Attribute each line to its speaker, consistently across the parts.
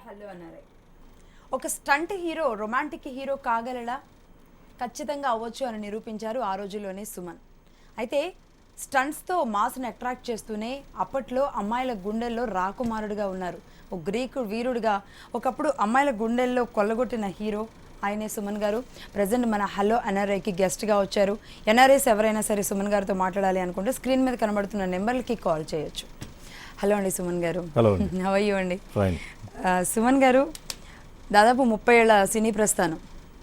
Speaker 1: Hello అన్నారే. ఒక stunt hero romantic hero కాగలడా? ఖచ్చితంగా అవ్వచ్చు అని నిరూపించారు ఆ రోజుల్లోనే సుమన్. అయితే స్టంట్స్తో మాస్ని అట్రాక్ట్ చేస్తూనే అప్పట్లో అమ్మాయిల గుండెల్లో రాకుమారుడుగా ఉన్నారు. ఒక గ్రీకు వీరుడిగా ఒకప్పుడు అమ్మాయిల గుండెల్లో కొల్లగొట్టిన హీరో ఆయనే సుమన్ గారు. ప్రజెంట్ మన హలో ఎన్ఆర్ఐకి గెస్ట్గా వచ్చారు. ఎన్ఆర్ఐస్ ఎవరైనా సరే సుమన్ గారితో మాట్లాడాలి అనుకుంటే స్క్రీన్ మీద కనబడుతున్న నెంబర్లకి కాల్ చేయొచ్చు. హలో అండి సుమన్ గారు.
Speaker 2: హలో.
Speaker 1: హౌ ఆర్ యు అండి? సుమన్ గారు దాదాపు 30 ఏళ్ళ సినీ ప్రస్థానం.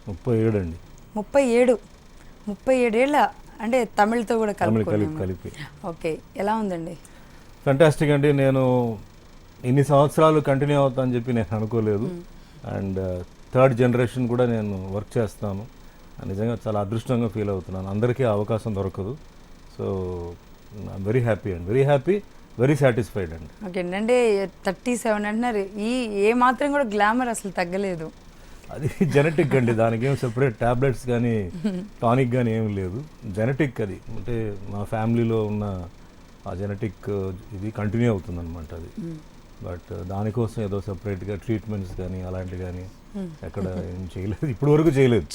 Speaker 2: 37 అండి.
Speaker 1: 37 ఏళ్ళ అంటే తమిళ్తో కూడా
Speaker 2: కలిపి.
Speaker 1: ఓకే, ఎలా ఉందండి?
Speaker 2: ఫెంటాస్టిక్ అండి. నేను ఇన్ని సంవత్సరాలు కంటిన్యూ అవుతా అని చెప్పి నేను అనుకోలేదు. అండ్ థర్డ్ జనరేషన్ కూడా నేను వర్క్ చేస్తాను. నిజంగా చాలా అదృష్టంగా ఫీల్ అవుతున్నాను. అందరికీ అవకాశం దొరకదు. సో ఐఎమ్ వెరీ హ్యాపీ అండి, వెరీ హ్యాపీ, వెరీ సాటిస్ఫైడ్ అండి.
Speaker 1: ఓకే అంటే 37 అంటున్నారు. ఏ మాత్రం కూడా గ్లామర్ అసలు తగ్గలేదు.
Speaker 2: అది జెనెటిక్ అండి, దానికి ఏం సెపరేట్ ట్యాబ్లెట్స్ కానీ టానిక్ కానీ ఏమి లేదు. జెనెటిక్ అది, అంటే మా ఫ్యామిలీలో ఉన్న ఆ జెనెటిక్ ఇది కంటిన్యూ అవుతుంది అనమాట అది. బట్ దానికోసం ఏదో సెపరేట్గా ట్రీట్మెంట్స్ కానీ అలాంటివి కానీ ఎక్కడ ఏం చేయలేదు, ఇప్పుడు వరకు చేయలేదు.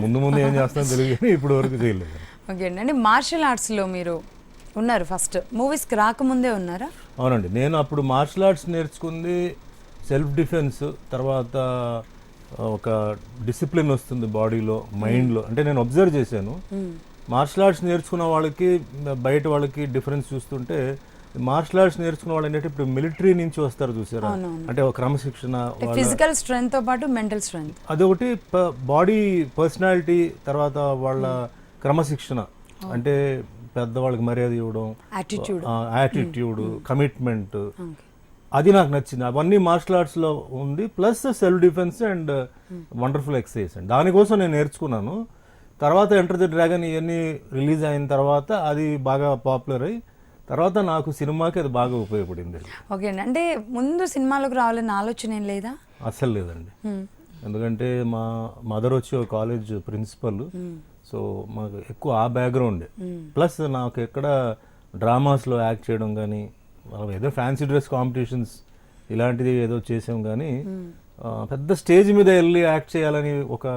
Speaker 2: ముందు ఏం చేస్తానో తెలియదు కానీ ఇప్పుడు వరకు చేయలేదు.
Speaker 1: ఓకే అండి. మార్షల్ ఆర్ట్స్లో మీరు ఉన్నారు, ఫస్ట్ మూవీస్కి రాకముందే ఉన్నారా?
Speaker 2: అవునండి, నేను అప్పుడు మార్షల్ ఆర్ట్స్ నేర్చుకుంది సెల్ఫ్ డిఫెన్స్, తర్వాత ఒక డిసిప్లిన్ వస్తుంది బాడీలో, మైండ్లో. అంటే నేను అబ్జర్వ్ చేశాను మార్షల్ ఆర్ట్స్ నేర్చుకున్న వాళ్ళకి బయట వాళ్ళకి డిఫరెన్స్ చూస్తుంటే, మార్షల్ ఆర్ట్స్ నేర్చుకున్న వాళ్ళు ఏంటంటే ఇప్పుడు మిలిటరీ నుంచి వస్తారు చూసారా, అంటే ఒక క్రమశిక్షణ,
Speaker 1: ఫిజికల్ స్ట్రెంగ్త్ తో పాటు మెంటల్ స్ట్రెంగ్త్,
Speaker 2: అదొకటి బాడీ పర్సనాలిటీ, తర్వాత వాళ్ళ క్రమశిక్షణ, అంటే పెద్దవాళ్ళకి మర్యాద ఇవ్వడం, యాటిట్యూడ్, కమిట్మెంట్, అది నాకు నచ్చింది. అవన్నీ మార్షల్ ఆర్ట్స్లో ఉంది. Plus self defence and wonderful exercise అండి. దానికోసం నేను నేర్చుకున్నాను. తర్వాత ఎంటర్ ది డ్రాగన్ ఇవన్నీ రిలీజ్ అయిన తర్వాత అది బాగా పాపులర్ అయ్యి తర్వాత నాకు సినిమాకి అది బాగా ఉపయోగపడింది.
Speaker 1: ఓకే అండి. అంటే ముందు సినిమాలోకి రావాలన్న ఆలోచన ఏం లేదా?
Speaker 2: అస్సలు లేదండి. ఎందుకంటే మా మదర్ వచ్చి ఒక కాలేజ్ ప్రిన్సిపల్, సో మాకు ఎక్కువ ఆ బ్యాక్గ్రౌండ్. ప్లస్ నాకు ఎక్కడ డ్రామాస్లో యాక్ట్ చేయడం కానీ, ఏదో ఫ్యాన్సీ డ్రెస్ కాంపిటీషన్స్ ఇలాంటిది ఏదో చేసాం కానీ పెద్ద స్టేజ్ మీద వెళ్ళి యాక్ట్ చేయాలని ఒక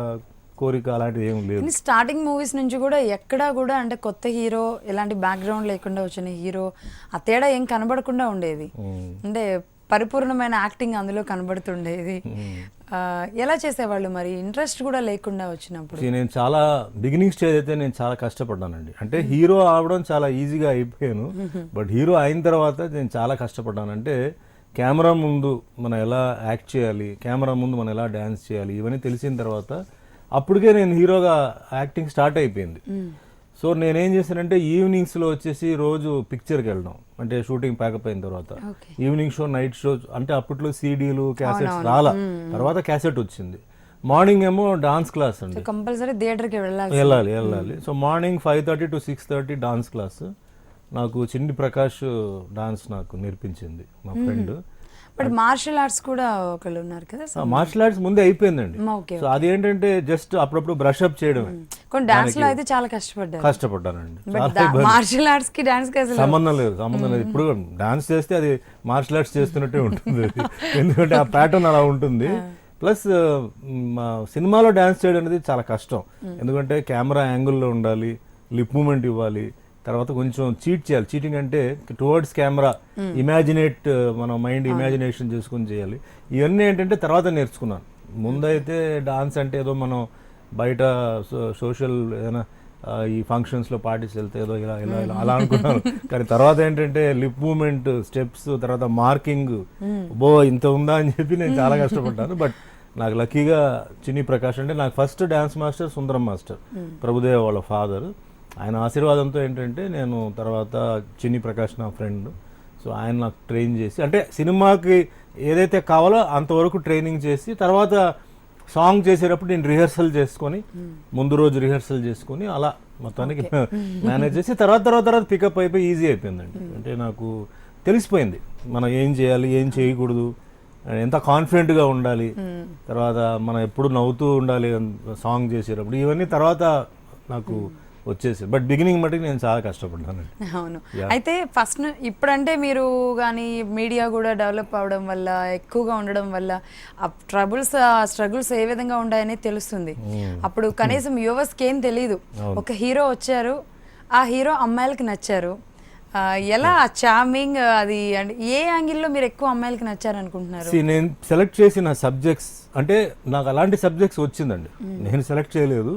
Speaker 2: కోరిక అలాంటిది ఏం లేదు.
Speaker 1: స్టార్టింగ్ మూవీస్ నుంచి కూడా ఎక్కడా కూడా అంటే కొత్త హీరో, ఎలాంటి బ్యాక్గ్రౌండ్ లేకుండా వచ్చిన హీరో, ఆ తేడా ఏం కనబడకుండా ఉండేది. అంటే పరిపూర్ణమైన యాక్టింగ్ అందులో కనబడుతుండేది. ఎలా చేసేవాళ్ళు మరి, ఇంట్రెస్ట్ కూడా లేకుండా వచ్చినప్పుడు?
Speaker 2: నేను చాలా బిగినింగ్ స్టేజ్ అయితే నేను చాలా కష్టపడ్డానండి. అంటే హీరో అవడం చాలా ఈజీగా అయిపోయాను, బట్ హీరో అయిన తర్వాత నేను చాలా కష్టపడ్డాను. అంటే కెమెరా ముందు మనం ఎలా యాక్ట్ చేయాలి, కెమెరా ముందు మనం ఎలా డ్యాన్స్ చేయాలి, ఇవన్నీ తెలిసిన తర్వాత అప్పటికే నేను హీరోగా యాక్టింగ్ స్టార్ట్ అయిపోయింది. సో నేనేం చేశానంటే ఈవినింగ్స్లో వచ్చేసి రోజు పిక్చర్కి వెళ్ళడం, అంటే షూటింగ్ ప్యాకప్ అయిన తర్వాత ఈవినింగ్ షో, నైట్ షో. అంటే అప్పట్లో సీడీలు, క్యాసెట్స్ రాలా, తర్వాత క్యాసెట్ వచ్చింది. మార్నింగ్ ఏమో డాన్స్ క్లాస్ అండి,
Speaker 1: కంపల్సరీ థియేటర్కి
Speaker 2: వెళ్ళాలి. So morning 5:30 to 6:30 dance class. నాకు చిన్ని ప్రకాష్ డాన్స్ నాకు నేర్పించింది మా ఫ్రెండ్.
Speaker 1: బట్ మార్షల్ ఆర్ట్స్ కూడా ఒకళ్ళు ఉన్నారు కదా?
Speaker 2: మార్షల్ ఆర్ట్స్ ముందే అయిపోయిందండి. సో అది ఏంటంటే జస్ట్ అప్పుడప్పుడు బ్రష్ అప్ చేయడమే.
Speaker 1: కొన్ని డాన్స్ లో అయితే చాలా
Speaker 2: కష్టపడ్డానండి.
Speaker 1: మార్షల్ ఆర్ట్స్ కి డాన్స్ కి
Speaker 2: సంబంధం లేదు. ఇప్పుడు డాన్స్ చేస్తే అది మార్షల్ ఆర్ట్స్ చేస్తున్నట్టే ఉంటుంది, ఎందుకంటే ఆ ప్యాటర్న్ అలా ఉంటుంది. ప్లస్ మా సినిమాలో డాన్స్ చేయడం అనేది చాలా కష్టం, ఎందుకంటే కెమెరా యాంగిల్లో ఉండాలి, లిప్ మూమెంట్ ఇవ్వాలి, తర్వాత కొంచెం చీట్ చేయాలి. చీటింగ్ అంటే టువర్డ్స్ కెమెరా ఇమాజినేట్, మన మైండ్ ఇమాజినేషన్ చేసుకుని చేయాలి. ఇవన్నీ ఏంటంటే తర్వాత నేర్చుకున్నాను. ముందైతే డాన్స్ అంటే ఏదో మనం బయట సోషల్ ఏదైనా ఈ ఫంక్షన్స్లో పార్టీస్ వెళ్తే ఏదో ఇలా ఇలా ఇలా అలా అనుకున్నాను. కానీ తర్వాత ఏంటంటే లిప్ మూమెంట్, స్టెప్స్, తర్వాత మార్కింగ్, ఇంత ఉందా అని చెప్పి నేను చాలా కష్టపడ్డాను. బట్ నాకు లక్కీగా చిన్ని ప్రకాష్ అంటే నాకు ఫస్ట్ డాన్స్ మాస్టర్ సుందరం మాస్టర్, ప్రభుదేవ వాళ్ళ ఫాదర్. ఆయన ఆశీర్వాదంతో ఏంటంటే నేను తర్వాత చిన్ని ప్రకాష్ నా ఫ్రెండ్, సో ఆయన నాకు ట్రైన్ చేసి, అంటే సినిమాకి ఏదైతే కావాలో అంతవరకు ట్రైనింగ్ చేసి, తర్వాత సాంగ్ చేసేటప్పుడు నేను రిహర్సల్ చేసుకొని, ముందు రోజు రిహర్సల్ చేసుకొని అలా మొత్తానికి మేనేజ్ చేసి తర్వాత పికప్ అయిపోయి ఈజీ అయిపోయిందండి. అంటే నాకు తెలిసిపోయింది మనం ఏం చేయాలి, ఏం చేయకూడదు, ఎంత కాన్ఫిడెంట్గా ఉండాలి, తర్వాత మనం ఎప్పుడు నవ్వుతూ ఉండాలి సాంగ్ చేసేటప్పుడు. ఇవన్నీ తర్వాత నాకు వచ్చేసి. బట్ బిగినింగ్ మటుకు నేను చాలా కష్టపడ్డానండి.
Speaker 1: అవును. అయితే ఫస్ట్ ఇప్పుడంటే మీరు కానీ మీడియా కూడా డెవలప్ అవడం వల్ల ఎక్కువగా ఉండడం వల్ల ఆ స్ట్రగుల్స్ ఏ విధంగా ఉన్నాయని తెలుస్తుంది. అప్పుడు కనీసం యువర్స్కి ఏం తెలియదు. ఒక హీరో వచ్చారు, ఆ హీరో అమ్మాయిలకి నచ్చారు. ఎలా చార్మింగ్ అది అంటే ఏ యాంగిల్లో మీరు ఎక్కువ అమ్మాయిలకి నచ్చారు అనుకుంటున్నారు?
Speaker 2: నేను సెలెక్ట్ చేసిన సబ్జెక్ట్స్ అంటే నాకు అలాంటి సబ్జెక్ట్స్ వచ్చిందండి, నేను సెలెక్ట్ చేయలేదు.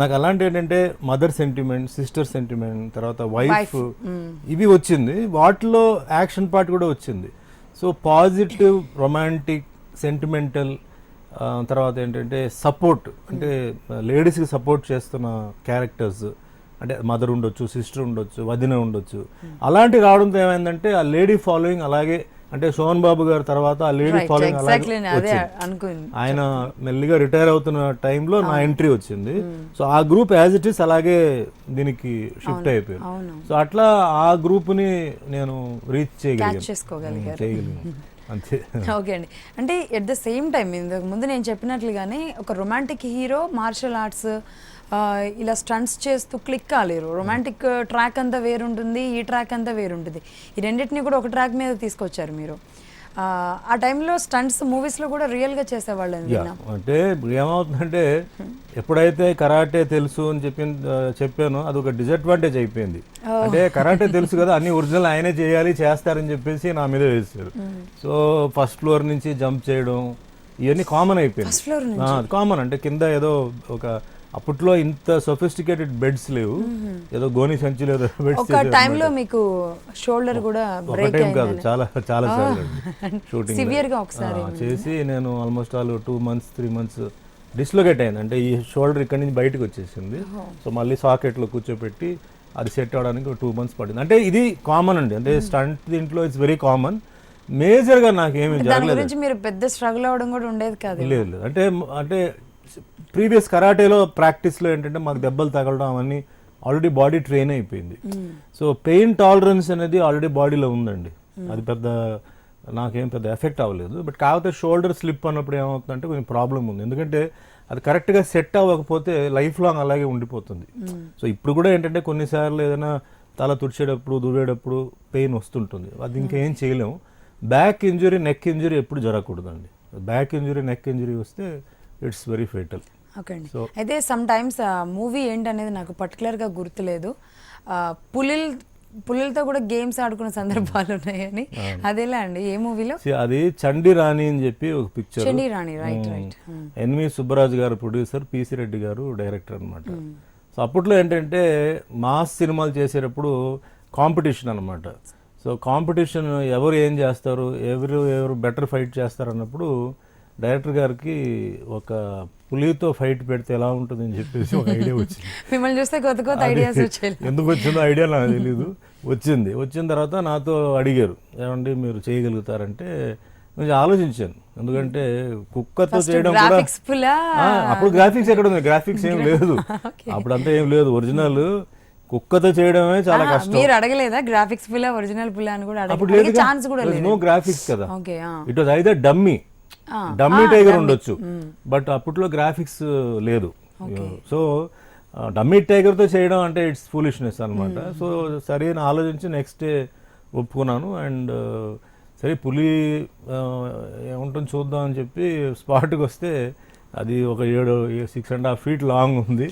Speaker 2: నాకు అలాంటి ఏంటంటే మదర్ సెంటిమెంట్, సిస్టర్ సెంటిమెంట్, తర్వాత వైఫ్, ఇవి వచ్చింది. వాటిలో యాక్షన్ పార్ట్ కూడా వచ్చింది. సో పాజిటివ్, రొమాంటిక్, సెంటిమెంటల్, తర్వాత ఏంటంటే సపోర్ట్, అంటే లేడీస్కి సపోర్ట్ చేస్తున్న క్యారెక్టర్స్, అంటే మదర్ ఉండొచ్చు, సిస్టర్ ఉండొచ్చు, వదిన ఉండొచ్చు. అలాంటి రావడంతో ఏమైందంటే ఆ లేడీ ఫాలోయింగ్ అలాగే, అంటే సోహన్ బాబు గారి తర్వాత ఆ లేడీ ఫాలోయింగ్ అలాగే ఆయన మెల్లిగా రిటైర్ అవుతున్న టైంలో నా ఎంట్రీ వచ్చింది. సో ఆ గ్రూప్ యాజ్ ఇట్ ఈస్ అలాగే దీనికి షిఫ్ట్ అయిపోయింది. సో అట్లా ఆ గ్రూప్ని నేను రీచ్ చేయగలిగాను అంతే.
Speaker 1: ఓకే అండి. అంటే ఎట్ ద సేమ్ టైం ఇంతకు ముందు నేను చెప్పినట్లుగానే ఒక రొమాంటిక్ హీరో మార్షల్ ఆర్ట్స్ ఇలా స్టంట్స్ చేస్తూ క్లిక్ కాలేరు. రొమాంటిక్ ట్రాక్ అంతా వేరుంటుంది, ఈ ట్రాక్ అంతా వేరుంటుంది. ఈ రెండింటిని కూడా ఒక ట్రాక్ మీద తీసుకొచ్చారు మీరు. ఆ టైంలో స్టంట్స్ మూవీస్లో కూడా రియల్గా చేసేవాళ్ళు.
Speaker 2: అంటే ఏమవుతుందంటే ఎప్పుడైతే కరాటే తెలుసు అని చెప్పానో అది ఒక డిసడ్వాంటేజ్ అయిపోయింది. అంటే కరాటే తెలుసు కదా, అన్ని ఒరిజినల్ ఆయనే చేస్తారని చెప్పేసి నా మీద వేసారు. సో ఫస్ట్ ఫ్లోర్ నుంచి జంప్ చేయడం ఇవన్నీ కామన్ అయిపోయింది. కామన్ అంటే కింద ఏదో ఒక అప్పట్లో ఇంత సొఫిస్టికేటెడ్ బెడ్స్ లేవు, ఏదో గోని సంచి లేదు బెడ్స్.
Speaker 1: టైంలో మీకు షోల్డర్ కూడా బ్రేక్ అయింది
Speaker 2: కాదు, చాలా చాలా సార్లు షూటింగ్
Speaker 1: సివియర్గా ఒకసారి
Speaker 2: చేసి నేను ఆల్మోస్ట్ 2 months 3 months డిస్లొకేట్ అయింది. అంటే ఈ షోల్డర్ ఇక్కడి నుంచి బయటకు వచ్చేసింది. సో మళ్ళీ సాకెట్లో కూర్చోపెట్టి అది సెట్ అవడానికి 2 months పడింది. అంటే ఇది కామన్ అండి, అంటే స్టంట్ దీంట్లో ఇట్స్ వెరీ కామన్. మేజర్గా నాకేమీ జరగలేదు.
Speaker 1: మీరు పెద్ద స్ట్రగుల్ అవడం కూడా ఉండేది కాదు.
Speaker 2: లేదు అంటే ప్రీవియస్ కరాటేలో ప్రాక్టీస్లో ఏంటంటే మాకు దెబ్బలు తగలడం అవన్నీ ఆల్రెడీ బాడీ ట్రైన్ అయిపోయింది. సో పెయిన్ టాలరెన్స్ అనేది ఆల్రెడీ బాడీలో ఉందండి. అది నాకేం పెద్ద ఎఫెక్ట్ అవ్వలేదు. బట్ కాకపోతే షోల్డర్ స్లిప్ అన్నప్పుడు ఏమవుతుందంటే కొంచెం ప్రాబ్లం ఉంది. ఎందుకంటే అది కరెక్ట్గా సెట్ అవ్వకపోతే లైఫ్ లాంగ్ అలాగే ఉండిపోతుంది. సో ఇప్పుడు కూడా ఏంటంటే కొన్నిసార్లు ఏదైనా తల తుడిచేటప్పుడు దూరేటప్పుడు పెయిన్ వస్తుంటుంది, అది ఇంకేం చేయలేము. బ్యాక్ ఇంజురీ, నెక్ ఇంజురీ ఎప్పుడు జరగకూడదండి. బ్యాక్ ఇంజురీ, నెక్ ఇంజురీ వస్తే ఇట్స్ వెరీ ఫేటల్.
Speaker 1: ఓకే అండి. అయితే సమ్ టైమ్స్ మూవీ ఏంటనేది నాకు పర్టికులర్గా గుర్తులేదు. పులిలతో కూడా గేమ్స్ ఆడుకున్న సందర్భాలు ఉన్నాయని, అదేలా అండి? ఏ మూవీలో?
Speaker 2: అది చండి రాణి అని చెప్పి ఒక పిక్చర్.
Speaker 1: చండి రాణి, రైట్ రైట్.
Speaker 2: ఎన్వి సుబ్బరాజు గారు ప్రొడ్యూసర్, పిసి రెడ్డి గారు డైరెక్టర్ అనమాట. సో అప్పట్లో ఏంటంటే మాస్ సినిమాలు చేసేటప్పుడు కాంపిటీషన్ అనమాట. సో కాంపిటీషన్ ఎవరు ఏం చేస్తారు, ఎవరు బెటర్ ఫైట్ చేస్తారు అన్నప్పుడు డైరెక్టర్ గారికి ఒక పులితో ఫైట్ పెడితే ఎలా ఉంటుంది అని చెప్పేసి ఒక ఐడియా వచ్చింది.
Speaker 1: మిమ్మల్ని చూస్తే కొత్త కొత్త ఐడియాస్ వచ్చాయి.
Speaker 2: ఎందుకు వచ్చిందో ఐడియా నాకు తెలీదు. వచ్చిన తర్వాత నాతో అడిగారు, ఏమండి మీరు చేయగలుగుతారంటే కొంచెం ఆలోచించాను. ఎందుకంటే కుక్కతో చేయడం కూడా అప్పుడు గ్రాఫిక్స్ ఎక్కడ ఉంది, గ్రాఫిక్స్ ఏం లేదు అప్పుడు, అంతా ఏం లేదు. ఒరిజినల్ కుక్కతో చేయడమే చాలా కష్టం.
Speaker 1: మీరు అడగలేదా గ్రాఫిక్స్ పులా ఒరిజినల్ పులా అని కూడా?
Speaker 2: అప్పుడు లేదు, ఛాన్స్ కూడా లేదు, నో గ్రాఫిక్స్ కదా. It was either dummy tiger ఉండొచ్చు, బట్ అప్పట్లో గ్రాఫిక్స్ లేదు. సో డమ్మీ టైగర్తో చేయడం అంటే ఇట్స్ ఫూలిష్నెస్ అనమాట. సో సరే అని ఆలోచించి నెక్స్ట్ డే ఒప్పుకున్నాను. అండ్ సరే పులి ఏముంటుంది చూద్దాం అని చెప్పి స్పాట్కి వస్తే అది ఒక 6.5 feet లాంగ్ ఉంది,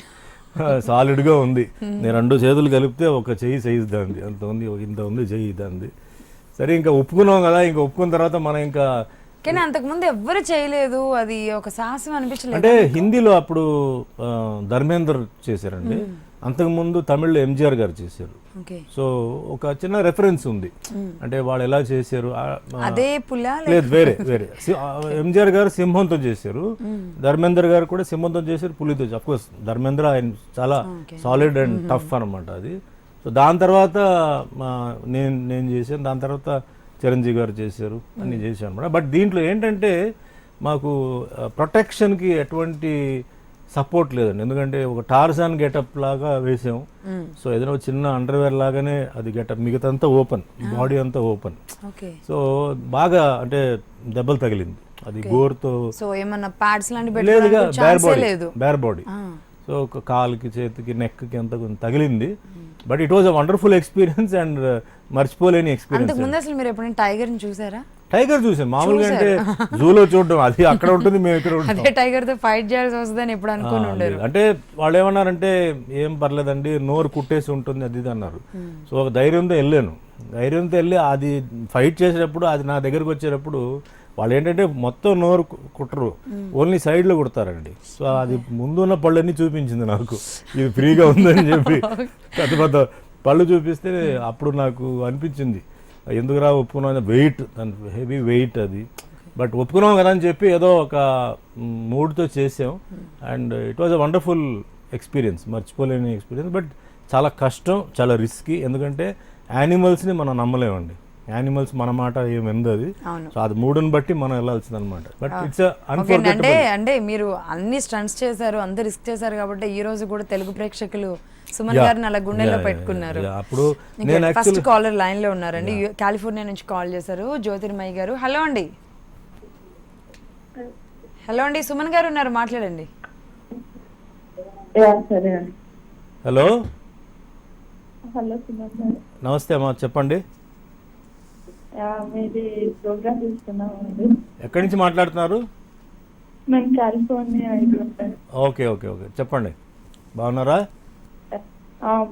Speaker 2: సాలిడ్గా ఉంది. నేను 2 చేతులు కలిపితే ఒక చెయ్యి సైజ్ దాంది, అంత ఉంది, ఇంత ఉంది చెయ్యి దాంది. సరే ఇంకా ఒప్పుకున్నాం కదా, ఇంకా ఒప్పుకున్న తర్వాత మనం ఇంకా,
Speaker 1: కానీ అంతకుముందు ఎవ్వరు చేయలేదు, అది ఒక సాహసం అనిపించలేదు.
Speaker 2: అంటే హిందీలో అప్పుడు ధర్మేందర్ చేశారండి, అంతకుముందు తమిళ్లో ఎంజిఆర్ గారు చేశారు. సో ఒక చిన్న రెఫరెన్స్ ఉంది, అంటే వాళ్ళు ఎలా చేశారు
Speaker 1: అదే పులా
Speaker 2: లేదు, వేరే ఎంజిఆర్ గారు సింహంతో చేశారు, ధర్మేందర్ గారు కూడా సింహంతో చేశారు, పులితో. అఫ్ కోర్స్ ధర్మేంద్ర ఆయన చాలా సాలిడ్ అండ్ టఫ్ అనమాట అది. సో దాని తర్వాత నేను చేశాను, దాని తర్వాత చిరంజీవి గారు చేశారు, అన్నీ చేశాను అనమాట. బట్ దీంట్లో ఏంటంటే మాకు ప్రొటెక్షన్కి ఎటువంటి సపోర్ట్ లేదండి, ఎందుకంటే ఒక టార్జాన్ గెటప్ లాగా వేసాం. సో ఏదైనా చిన్న అండర్వేర్ లాగానే అది గెటప్, మిగతా ఓపెన్, బాడీ అంతా ఓపెన్. సో బాగా అంటే దెబ్బలు తగిలింది, అది గోర్తో.
Speaker 1: సో ఏమన్నా ప్యాడ్స్ లాంటి
Speaker 2: లేదుగా, బేర్ బాడీ. సో ఒక కాలుకి చేతికి నెక్కి అంత కొంచెం తగిలింది. But it was a wonderful experience and మర్చిపోలేని ఎక్స్పీరియన్స్.
Speaker 1: అంతకు ముందు అసలు మీరు ఎప్పుడైనా టైగర్ని చూసారా?
Speaker 2: టైగర్ చూసాను మామూలుగా, అంటే జూలో చూడడం, అది అక్కడ ఉంటుంది, మేము ఇక్కడ ఉంటాం.
Speaker 1: అదే టైగర్ తో ఫైట్ చేయాల్సి వస్తుందని ఎప్పుడు అనుకుని ఉండరు.
Speaker 2: అంటే వాళ్ళు ఏమన్నారంటే ఏం పర్లేదండి, నోరు కుట్టేసి ఉంటుంది అది ఇది అన్నారు. సో ఒక ధైర్యంతో వెళ్ళి అది ఫైట్ చేసేటప్పుడు, అది నా దగ్గరకు వచ్చేటప్పుడు వాళ్ళు ఏంటంటే మొత్తం నోరు కుట్టరు, ఓన్లీ సైడ్లో కుడతారండి. సో అది ముందున్న పళ్ళన్నీ చూపించింది నాకు, ఇది ఫ్రీగా ఉందని చెప్పి పెద్ద పెద్ద పళ్ళు చూపిస్తే అప్పుడు నాకు అనిపించింది ఎందుకురా ఒప్పుకున్నాం, వెయిట్ హెవీ వెయిట్ అది, బట్ ఒప్పుకున్నాం కదా అని చెప్పి ఏదో ఒక మూడ్తో చేసాం. And it was a wonderful experience, మర్చిపోలేని ఎక్స్పీరియన్స్. బట్ చాలా కష్టం, చాలా రిస్కీ, ఎందుకంటే యానిమల్స్ని మనం నమ్మలేమండి. యానిమల్స్ మన మాట ఏమింది అది, సో అది మూడుని బట్టి మనం వెళ్ళాల్సింది అనమాట. బట్ ఇట్స్
Speaker 1: అంటే మీరు అన్ని స్టంట్స్ చేశారు, అంత రిస్క్ చేశారు కాబట్టి ఈ రోజు కూడా తెలుగు ప్రేక్షకులు సుమన్ గారిని అలా గుండెల్లో పెట్టుకున్నారు.
Speaker 2: అప్పుడు
Speaker 1: ఫస్ట్ కాలర్ లైన్ లో ఉన్నారండి, కాలిఫోర్నియా నుంచి కాల్ చేశారు, జ్యోతిర్మయి గారు. హలో అండి. హలో అండి, సుమన్ గారు ఉన్నారు, మాట్లాడండి.
Speaker 2: హలో నమస్తే అమ్మా, చెప్పండి. ఎక్కడి నుంచి మాట్లాడుతున్నారు? ఓకే ఓకే ఓకే, చెప్పండి. బాగున్నారా?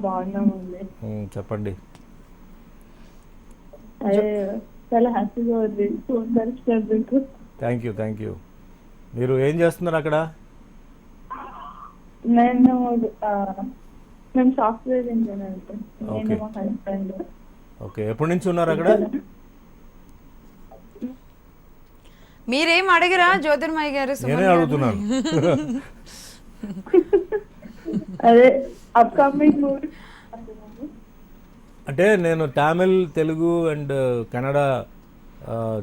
Speaker 3: బాగున్నామండి.
Speaker 2: చెప్పండి.
Speaker 3: చాలా హ్యాపీగా ఉంది ఫోన్ కలిసినందుకు.
Speaker 2: Thank you. మీరు ఏం చేస్తున్నారు అక్కడ?
Speaker 3: మేము సాఫ్ట్వేర్ ఇంజనీర్, నేను మా హస్బెండ్.
Speaker 2: ఓకే, ఎప్పటి నుంచి ఉన్నారు అక్కడ?
Speaker 1: మీరేం అడగరా జ్యోతిర్మయి గారు?
Speaker 2: నేనే అడుగుతున్నాను.
Speaker 3: అదే అప్కమింగ్ మూవీ
Speaker 2: అంటే నేను తమిళ్, తెలుగు అండ్ కన్నడ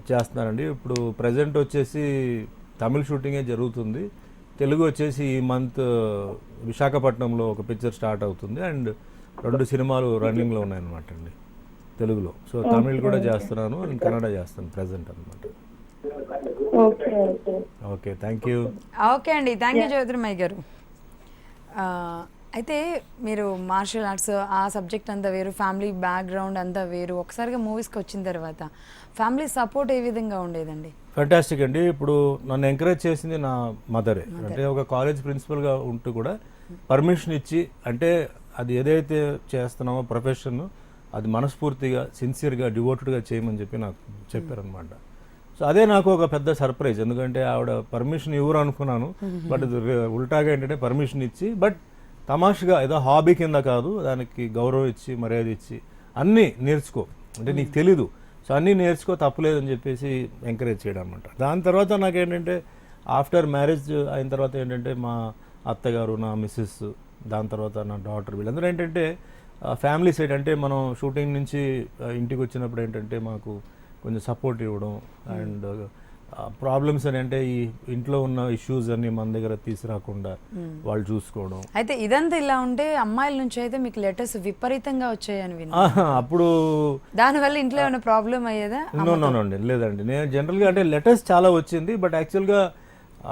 Speaker 2: చేస్తున్నానండి. ఇప్పుడు ప్రజెంట్ వచ్చేసి తమిళ్ షూటింగే జరుగుతుంది. తెలుగు వచ్చేసి ఈ మంత్ విశాఖపట్నంలో ఒక పిక్చర్ స్టార్ట్ అవుతుంది, అండ్ 2 సినిమాలు రన్నింగ్లో ఉన్నాయన్నమాట అండి తెలుగులో. సో తమిళ్ కూడా చేస్తున్నాను అండ్ కన్నడ చేస్తాను ప్రజెంట్ అనమాట. Okay, thank you.
Speaker 1: ఓకే అండి, థ్యాంక్ యూ జ్యోతిర్మయి గారు. అయితే మీరు మార్షల్ ఆర్ట్స్ ఆ సబ్జెక్ట్ అంతా వేరు, ఫ్యామిలీ బ్యాక్గ్రౌండ్ అంతా వేరు, ఒకసారిగా మూవీస్కి వచ్చిన తర్వాత ఫ్యామిలీ సపోర్ట్ ఏ విధంగా ఉండేదండి?
Speaker 2: ఫెంటాస్టిక్ అండి. ఇప్పుడు నన్ను ఎంకరేజ్ చేసింది నా మదరే. అంటే ఒక కాలేజ్ ప్రిన్సిపల్గా ఉంటూ కూడా పర్మిషన్ ఇచ్చి, అంటే అది ఏదైతే చేస్తున్నామో ప్రొఫెషన్, అది మనస్ఫూర్తిగా సిన్సియర్గా డివోటెడ్గా చేయమని చెప్పి నాకు చెప్పారనమాట. సో అదే నాకు ఒక పెద్ద సర్ప్రైజ్, ఎందుకంటే ఆవిడ పర్మిషన్ ఇవ్వరు అనుకున్నాను, బట్ ఉల్టాగా ఏంటంటే పర్మిషన్ ఇచ్చి, బట్ తమాషగా ఏదో హాబీ కింద కాదు, దానికి గౌరవం ఇచ్చి మర్యాద ఇచ్చి అన్నీ నేర్చుకో, అంటే నీకు తెలీదు, సో అన్నీ నేర్చుకో, తప్పులేదని చెప్పేసి ఎంకరేజ్ చేయడం అనమాట. దాని తర్వాత నాకేంటంటే ఆఫ్టర్ మ్యారేజ్ అయిన తర్వాత ఏంటంటే మా అత్తగారు, నా మిస్సెస్, దాని తర్వాత నా డాటర్, వీళ్ళందరూ ఏంటంటే ఫ్యామిలీ సైడ్, అంటే మనం షూటింగ్ నుంచి ఇంటికి వచ్చినప్పుడు ఏంటంటే మాకు కొంచెం సపోర్ట్ ఇవ్వడం, అండ్ ప్రాబ్లమ్స్ అని అంటే ఈ ఇంట్లో ఉన్న ఇష్యూస్ అన్ని మన దగ్గర తీసుకురాకుండా వాళ్ళు చూసుకోవడం.
Speaker 1: అయితే ఇదంతా ఇలా ఉంటే అమ్మాయిల నుంచి అయితే మీకు లెటర్స్ విపరీతంగా వచ్చాయని విన్నా,
Speaker 2: అప్పుడు
Speaker 1: దానివల్ల ఇంట్లో ఏమైనా ప్రాబ్లం అయ్యేదా?
Speaker 2: అండి లేదండి, నేను జనరల్గా అంటే లెటర్స్ చాలా వచ్చింది, బట్ యాక్చువల్గా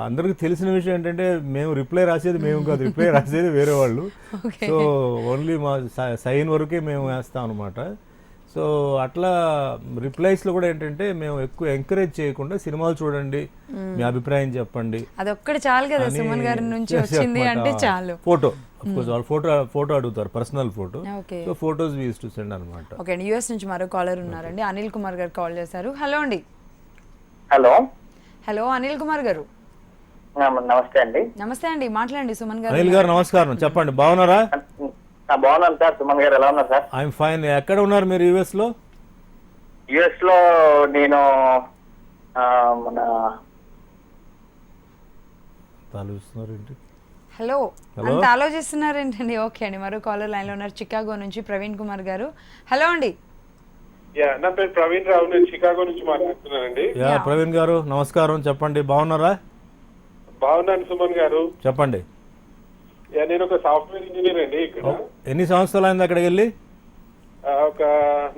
Speaker 2: అందరికి తెలిసిన విషయం ఏంటంటే మేము రిప్లై రాసేది మేము కాదు, రిప్లై రాసేది వేరే వాళ్ళు. సో ఓన్లీ మా సైన్ వరకే మేము వేస్తాం అనమాట. సో అట్లా రిప్లైస్లో కూడా ఏంటంటే మేము ఎక్కువ ఎంకరేజ్ చేయకుండా సినిమాలు చూడండి, మీ అభిప్రాయం చెప్పండి,
Speaker 1: అదొక్కటి చాలు కదా సుమన్ గారి నుంచి వచ్చింది అంటే చాలు.
Speaker 2: ఫోటో, వాళ్ళు ఫోటో అడుగుతారు, personal photo. So photos we use to send అనమాట.
Speaker 1: ఓకే అండి, యూఎస్ నుంచి మరో కాలర్ ఉన్నారండి, అనిల్ కుమార్ గారు కాల్ చేశారు. హలో అండి. హలో అనిల్ కుమార్ గారు.
Speaker 4: నమస్తే అండి.
Speaker 1: నమస్తే అండి, మాట్లాడండి. సుమన్ గారు.
Speaker 2: అనిల్ గారు నమస్కారం, చెప్పండి. బాగున్నారా?
Speaker 4: బాగున్నాను సార్. సుమన్ గారు ఎలా ఉన్నారు సార్?
Speaker 2: I'm fine. ఎక్కడ ఉన్నారు మీరు? యుఎస్ లో?
Speaker 4: యుఎస్ లో నేను మన
Speaker 1: హలో అంత ఆలోచిస్తున్నారేంటండి? ఓకే అండి, మరో కాలర్ లైన్ లో ఉన్నారు, చికాగో నుంచి ప్రవీణ్ కుమార్ గారు. హలో అండి.
Speaker 5: నా పేరు ప్రవీణ్ రావు, నేను చికాగో నుంచి మాట్లాడుతున్నానండి.
Speaker 2: ప్రవీణ్ గారు నమస్కారం, చెప్పండి. బాగున్నారా?
Speaker 5: బాగున్నాను సుమన్ గారు,
Speaker 2: చెప్పండి.
Speaker 5: నేను ఒక సాఫ్ట్వేర్ ఇంజనీర్ అండి. ఇక్కడ
Speaker 2: ఎన్ని సంవత్సరాలు అయింది అక్కడికి వెళ్ళి?
Speaker 5: ఒక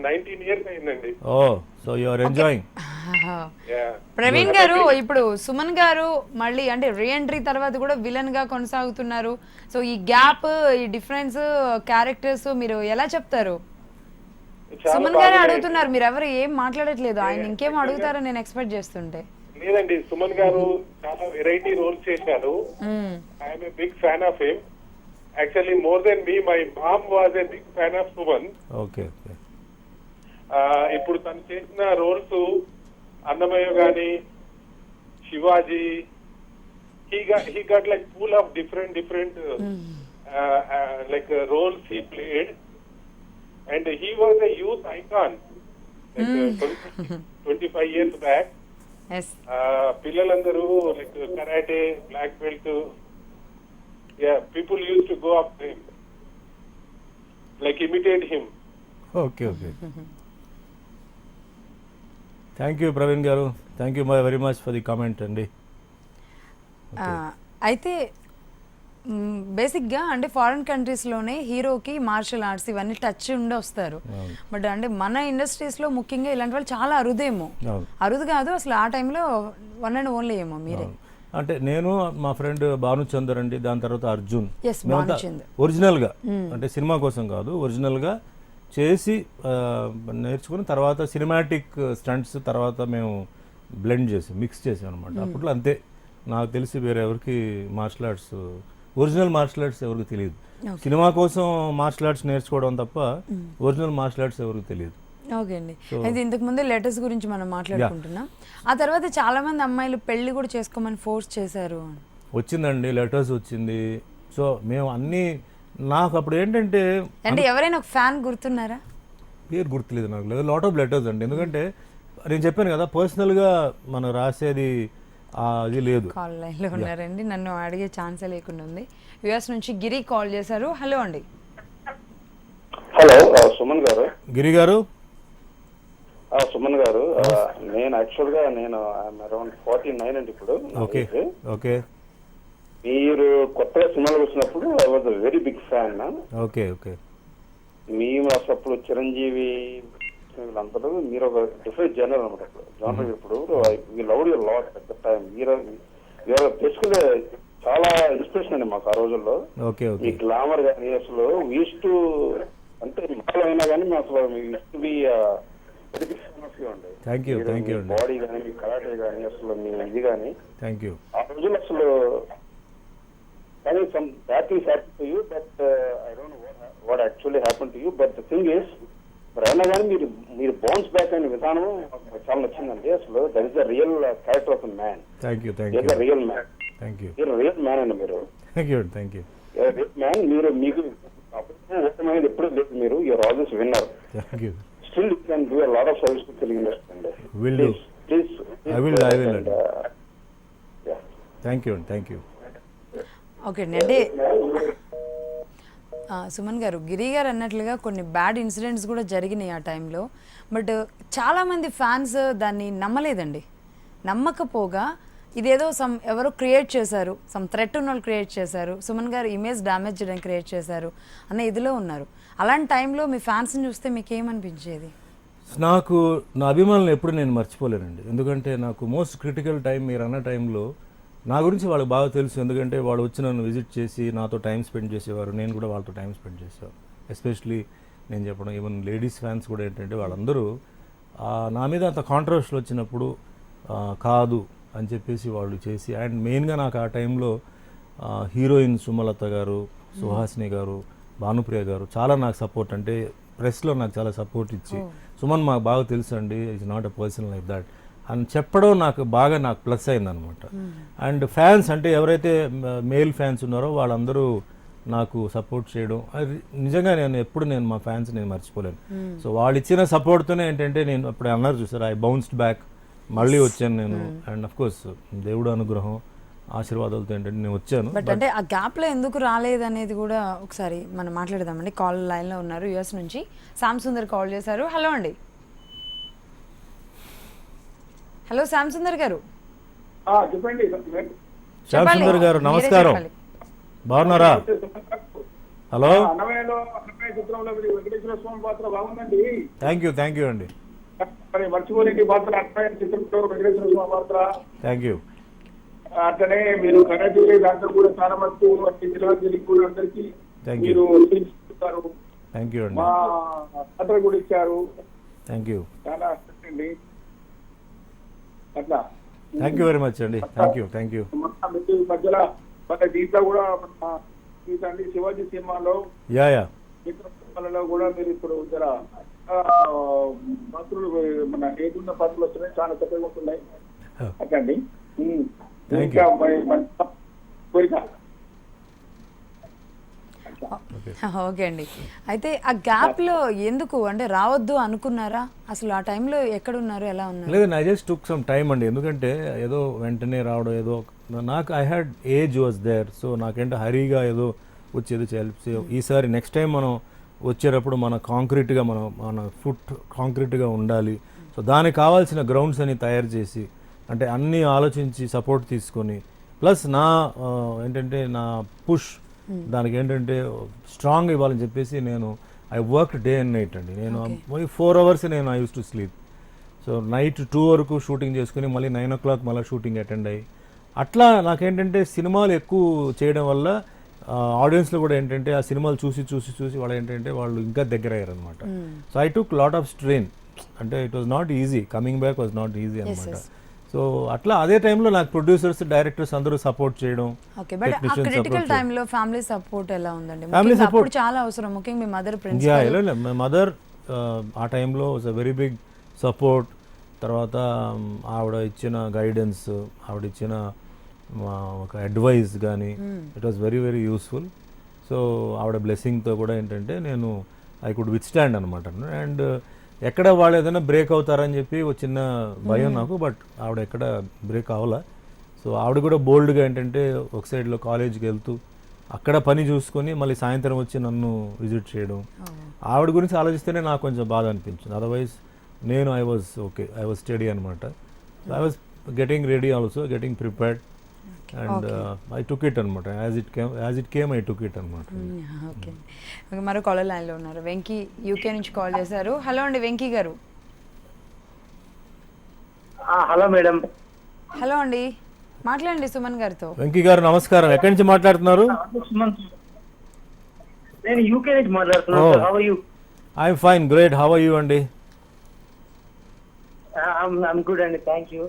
Speaker 5: 19 years అయిందండి.
Speaker 2: Oh so you are enjoying.
Speaker 5: Yeah.
Speaker 1: Praveen garu, ఇప్పుడు సుమన్ గారు మళ్ళీ అంటే రీఎంట్రీ తర్వాత కూడా విలన్ గా కొనసాగుతున్నారు. సో ఈ గ్యాప్, ఈ డిఫరెన్స్ క్యారెక్టర్స్ మీరు ఎలా చెప్తారు?
Speaker 5: చాలా
Speaker 1: సుమన్ గారే
Speaker 5: బాగున్నాయి.
Speaker 1: అడుగుతున్నారు, మీరు ఎవరు ఏం మాట్లాడట్లేదు. ఆయన ఇంకేం అడుగుతారో నేను ఎక్స్పెక్ట్ చేస్తుంటే.
Speaker 5: లేదండి, సుమన్ గారు చాలా వెరైటీ రోల్స్ చేశారు. I'm a big fan of him. Actually more than me, my mom was a big fan of Suman.
Speaker 2: Okay okay.
Speaker 5: ఇప్పుడు తను చేసిన రోల్స్ అన్నమయ్య గాని, Shivaji, he got like full of different like roles he played, and he was a youth icon like 25 years back.
Speaker 1: Yes,
Speaker 5: పిల్లలందరూ like karate, black belt, people used to go up to him, like imitate him.
Speaker 2: Okay okay. Thank you Praveen garu, thank you very much for the comment అండి.
Speaker 1: అయితే బేసిక్గా అంటే foreign కంట్రీస్లోనే హీరోకి martial arts ఇవన్నీ touch ఉండి వస్తారు. But అంటే మన ఇండస్ట్రీస్లో ముఖ్యంగా ఇలాంటి వాళ్ళు చాలా అరుదేమో.
Speaker 2: అవును.
Speaker 1: అరుదు కాదు అసలు, ఆ టైంలో వన్ అండ్ ఓన్లీ ఏమో మీరే.
Speaker 2: అంటే నేను మా ఫ్రెండ్ భానుచందర్ అండి, దాని తర్వాత అర్జున్,
Speaker 1: Yes, భానుచందర్.
Speaker 2: ఒరిజినల్గా అంటే సినిమా కోసం కాదు, ఒరిజినల్గా చేసి నేర్చుకుని తర్వాత సినిమాటిక్ స్టంట్స్ తర్వాత మేము బ్లెండ్ చేసి మిక్స్ చేసాం అనమాట. అప్పట్లో అంతే, నాకు తెలిసి వేరే ఎవరికి martial arts, original martial arts ఎవరికి తెలియదు. సినిమా కోసం మార్షల్ ఆర్ట్స్ నేర్చుకోవడం తప్ప ఒరిజినల్ మార్షల్ ఆర్ట్స్ ఎవరికి తెలియదు.
Speaker 1: ఓకే అండి. అయితే ఇంతకు ముందే లెటర్స్ గురించి మనం మాట్లాడుకుంటున్నాం. ఆ తర్వాత చాలా మంది అమ్మాయిలు పెళ్లి కూడా చేసుకోమని ఫోర్స్ చేశారు.
Speaker 2: వచ్చిందండి, లెటర్స్ వచ్చింది. సో మేము అన్నీ, నాకు అప్పుడు ఏంటంటే
Speaker 1: అంటే ఎవరైనా ఒక ఫ్యాన్ గుర్తున్నారా?
Speaker 2: పేరు గుర్తులేదు నాకు, లేదు లాట్ ఆఫ్ లెటర్స్ అండి. ఎందుకంటే నేను చెప్పాను కదా, పర్సనల్గా మనం రాసేది అది లేదు.
Speaker 1: కాల్ లైన్లో ఉన్నారండి, నన్ను అడిగే ఛాన్సే లేకుండా ఉంది. యుఎస్ నుంచి గిరి కాల్ చేశారు. హలో అండి.
Speaker 6: హలో, సుమన్ గారు.
Speaker 2: గిరి గారు.
Speaker 6: సుమన్ గారు, నేను యాక్చువల్ గా నేను అరౌండ్ 49 అండి ఇప్పుడు.
Speaker 2: ఓకే ఓకే
Speaker 6: మీరు కొత్తగా సినిమాలు వచ్చినప్పుడు I was very big fan.
Speaker 2: Okay okay.
Speaker 6: మేము అసలు అప్పుడు చిరంజీవి వీళ్ళందరూ, మీరు ఒక డిఫరెంట్ జనరల్ అనమాట. జానర్ ఇప్పుడు we love your lot at the time. మీరు బేసికలీ చాలా ఇన్స్పిరేషన్ అండి మాకు ఆ రోజుల్లో.
Speaker 2: Okay okay.
Speaker 6: మీ గ్లామర్ కానీ అసలు వీస్ టు, అంటే మాలో అయినా కానీ మేము అసలు use to be
Speaker 2: thank you thank you అండి.
Speaker 6: బాడీ కానీ మీ కరాటే కానీ అసలు మీ ఇది కానీ
Speaker 2: థ్యాంక్ యూ.
Speaker 6: ఆ రోజుల్లో అసలు కానీ some bad things happen to you, but I don't know what actually happen to you. But the thing is, మరి అయినా కానీ మీరు బౌన్స్ బ్యాక్ అయిన విధానం నాకు చాలా నచ్చిందండి. అసలు that is the real character of the man.
Speaker 2: Thank you thank
Speaker 6: is the
Speaker 2: you
Speaker 6: real man.
Speaker 2: Thank you
Speaker 6: మీరు రియల్ మ్యాన్ అండి. మీరు
Speaker 2: thank you thank you
Speaker 6: real man. మీరు మీకు ఓటమైనది ఎప్పుడు లేదు. మీరు you are always winner.
Speaker 2: Thank you.
Speaker 6: Still you can do a lot of service to Telugu industry.
Speaker 2: Will do.
Speaker 6: Please.
Speaker 2: I will.
Speaker 6: And, yeah.
Speaker 2: Thank you అండి. Thank you.
Speaker 1: Okay అండి. అంటే సుమన్ గారు, గిరి గారు అన్నట్లుగా కొన్ని బ్యాడ్ ఇన్సిడెంట్స్ కూడా జరిగినాయి ఆ టైంలో. బట్ చాలామంది ఫ్యాన్స్ దాన్ని నమ్మలేదండి. నమ్మకపోగా ఇదేదో ఎవరో క్రియేట్ చేశారు, థ్రెట్ ఉన్న వాళ్ళు క్రియేట్ చేశారు, సుమన్ గారు ఇమేజ్ డ్యామేజ్ చేయడానికి క్రియేట్ చేశారు అన్న ఇదిలో ఉన్నారు. అలాంటి టైంలో మీ ఫ్యాన్స్ని చూస్తే మీకు ఏమనిపించేది?
Speaker 2: నాకు నా అభిమానులు ఎప్పుడు నేను మర్చిపోలేనండి. ఎందుకంటే నాకు మోస్ట్ క్రిటికల్ టైం మీరు అన్న టైంలో నా గురించి వాళ్ళకి బాగా తెలుసు. ఎందుకంటే వాళ్ళు వచ్చి నన్ను విజిట్ చేసి నాతో టైం స్పెండ్ చేసేవారు, నేను కూడా వాళ్ళతో టైం స్పెండ్ చేసేవారు. ఎస్పెషలీ నేను చెప్పడం, ఈవెన్ లేడీస్ ఫ్యాన్స్ కూడా ఏంటంటే వాళ్ళందరూ నా మీద అంత కాంట్రవర్షియల్ వచ్చినప్పుడు కాదు అని చెప్పేసి వాళ్ళు చేసి, అండ్ మెయిన్గా నాకు ఆ టైంలో హీరోయిన్ సుమలత గారు, సుహాసిని గారు, భానుప్రియ గారు చాలా నాకు సపోర్ట్, అంటే ప్రెస్లో నాకు చాలా సపోర్ట్ ఇచ్చి, సుమన్ మాకు బాగా తెలుసు అండి, it's not a person like that అని చెప్పడం నాకు ప్లస్ అయిందనమాట. అండ్ ఫ్యాన్స్ అంటే ఎవరైతే మేల్ ఫ్యాన్స్ ఉన్నారో వాళ్ళందరూ నాకు సపోర్ట్ చేయడం, అది నిజంగా నేను మా ఫ్యాన్స్ నేను మర్చిపోలేను. సో వాళ్ళు ఇచ్చిన సపోర్ట్తోనే ఏంటంటే నేను అప్పుడు అన్నారు చూసారు, ఐ బౌన్స్డ్ బ్యాక్, మళ్ళీ వచ్చాను నేను. అండ్ అఫ్ కోర్స్ దేవుడు అనుగ్రహం ఆశీర్వాదాలతో ఏంటంటే నేను వచ్చాను.
Speaker 1: బట్ అంటే ఆ గ్యాప్లో ఎందుకు రాలేదు అనేది కూడా ఒకసారి మనం మాట్లాడదామండి. కాల్ లైన్లో ఉన్నారు యుఎస్ నుంచి శ్యామ్ కాల్ చేశారు. హలో అండి. హలో శ్యామ్ గారు.
Speaker 5: చెప్పండి.
Speaker 2: శ్యామ్ సుందర్ గారు నమస్కారం, బాగున్నారా? హలో.
Speaker 5: అన్నమయ్య చిత్రంలో వెంకటేశ్వర స్వామి పాత్ర బాగుందండి.
Speaker 2: థ్యాంక్ యూ అండి.
Speaker 5: మరి మర్చిపోలేని పాత్ర అన్నయ్య చిత్రంలో వెంకటేశ్వర స్వామి పాత్ర.
Speaker 2: Thank you.
Speaker 5: అట్లనే మీరు కన్నడీ దాంట్లో కూడా చాలా మటుకు జిల్లాకి కూడా అందరికీ
Speaker 2: Thank you.
Speaker 5: మీరు తీసుకుంటారు.
Speaker 2: థ్యాంక్ యూ అండి.
Speaker 5: మా పాత్ర కూడా ఇచ్చారు.
Speaker 2: Thank you.
Speaker 5: చాలా అండి అట్లా.
Speaker 2: థ్యాంక్ యూ వెరీ మచ్ అండి. Thank you.
Speaker 5: మొత్తం మీకు మధ్యలో మన దీంట్లో కూడా మన ఈ తండ్రి శివాజీ సినిమాలో
Speaker 2: యా
Speaker 5: మిత్రులలో కూడా మీరు ఇప్పుడు జర పాత్రలు మన ఏదున్న పాత్రలు వస్తున్నాయి, చాలా చక్కగా ఉంటున్నాయి అట్లండి.
Speaker 2: Thank
Speaker 5: ఇంకా కోరిక.
Speaker 1: ఓకే అండి. అయితే ఆ గ్యాప్లో ఎందుకు అంటే రావద్దు అనుకున్నారా? అసలు ఆ టైంలో ఎక్కడున్నారు, ఎలా ఉన్నారు?
Speaker 2: లేదండి, I just took some time అండి. ఎందుకంటే ఏదో వెంటనే రావడం ఏదో నాకు I had age was there. So నాకేంటే హరీగా ఏదో వచ్చేది చేయాలి. ఈసారి నెక్స్ట్ టైం మనం వచ్చేటప్పుడు మన కాంక్రీట్గా మన ఫుట్ కాంక్రీట్గా ఉండాలి. సో దానికి కావాల్సిన గ్రౌండ్స్ అని తయారు చేసి అంటే అన్నీ ఆలోచించి సపోర్ట్ తీసుకొని ప్లస్ నా ఏంటంటే నా పుష్ దానికి ఏంటంటే స్ట్రాంగ్ ఇవ్వాలని చెప్పేసి నేను I work day and night అండి. నేను 4 hours నేను I use to sleep. So night 2 వరకు షూటింగ్ చేసుకుని మళ్ళీ 9 o'clock మళ్ళీ షూటింగ్ అటెండ్ అయ్యి అట్లా నాకేంటంటే సినిమాలు ఎక్కువ చేయడం వల్ల ఆడియన్స్లో కూడా ఏంటంటే ఆ సినిమాలు చూసి వాళ్ళు ఏంటంటే వాళ్ళు ఇంకా దగ్గర అయ్యారు అనమాట. So I took lot of strain. అంటే it was not easy, coming back was not easy అనమాట. సో అట్లా అదే టైంలో నాకు ప్రొడ్యూసర్స్ డైరెక్టర్స్ అందరూ సపోర్ట్ చేయడం.
Speaker 1: ఓకే, బట్ ఆ క్రిటికల్ టైంలో ఫ్యామిలీ సపోర్ట్ ఎలా ఉందండి?
Speaker 2: ఫ్యామిలీ సపోర్ట్
Speaker 1: చాలా అవసరం, ముఖ్యంగా మీ మదర్ ప్రిన్సిపల్.
Speaker 2: మై మదర్ ఆ టైంలో was a very big support. తర్వాత ఆవిడ ఇచ్చిన గైడెన్స్, ఆవిడ ఇచ్చిన ఒక అడ్వైస్ కానీ it was very very useful. So ఆవిడ బ్లెస్సింగ్తో కూడా ఏంటంటే నేను ఐ కుడ్ విత్ స్టాండ్ అనమాట. అండ్ ఎక్కడ వాళ్ళు ఏదైనా బ్రేక్ అవుతారని చెప్పి ఒక చిన్న భయం నాకు, బట్ ఆవిడ ఎక్కడ బ్రేక్ అవ్వాల. సో ఆవిడ కూడా బోల్డ్గా ఏంటంటే ఒక సైడ్లో కాలేజ్కి వెళ్తూ అక్కడ పని చూసుకొని మళ్ళీ సాయంత్రం వచ్చి నన్ను విజిట్ చేయడం. ఆవిడ గురించి ఆలోచిస్తేనే నాకు కొంచెం బాధ అనిపించింది. అదర్వైజ్ నేను ఐ వాజ్ స్టడీ అనమాట. I was getting ready also, getting prepared and I took it అనమాట. As it came I took it అనమాట.
Speaker 1: ఓకే, మరో కాలర్ లైన్లో ఉన్నారు. వెంకీ యూకే నుంచి కాల్ చేశారు. హలో అండి వెంకీ గారు.
Speaker 4: Hello madam.
Speaker 1: హలో అండి, మాట్లాడండి సుమన్ గారితో.
Speaker 2: వెంకీ గారు నమస్కారం. ఎక్కడి నుంచి మాట్లాడుతున్నారు?
Speaker 4: నేను యూకే నుంచి మాట్లాడుతున్నాను. How are you?
Speaker 2: I'm fine, great. How are you అండి?
Speaker 4: ఐఎమ్ గుడ్ అండి, థ్యాంక్ యూ.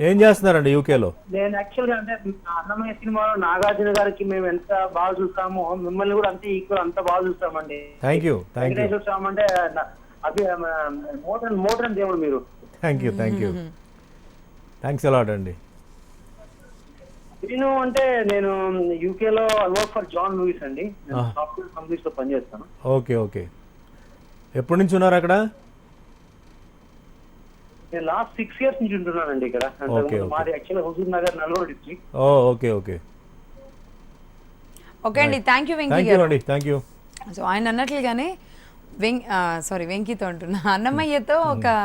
Speaker 2: ఏం చేస్తున్నారండి యూకేలో?
Speaker 4: నేను యాక్చువల్ గా అంటే అన్నమయ్య సినిమాలో నాగార్జున గారికి మేము ఎంత బాగా చూస్తామో మిమ్మల్ని కూడా అంతే ఈక్వల్ అంత బాగా చూస్తామండి.
Speaker 2: Thank you.
Speaker 4: వెంకటేశ్వర స్వామి అంటే అది మోడర్న్ దేవుడు మీరు.
Speaker 2: Thank you. థ్యాంక్స్ అలాట్ అండి.
Speaker 4: నేను అంటే నేను యూకేలో వర్క్ ఫర్ జాన్ లూయిస్ అండి. సాఫ్ట్వేర్ కంపెనీస్ లో పనిచేస్తాను.
Speaker 2: ఓకే. ఎప్పటి నుంచి ఉన్నారు అక్కడ?
Speaker 4: నేను లాస్ట్ 6 years నుంచి ఉంటున్నానండి ఇక్కడ. మాది actual Huzur Nagar, Nalgonda district.
Speaker 2: Okay.
Speaker 1: Okay అండి, థ్యాంక్ యూ వెంకీ గారు.
Speaker 2: Thank you.
Speaker 1: సో ఆయన అన్నట్లుగానే వెంకీతో అంటున్నా, అన్నమయ్యతో ఒక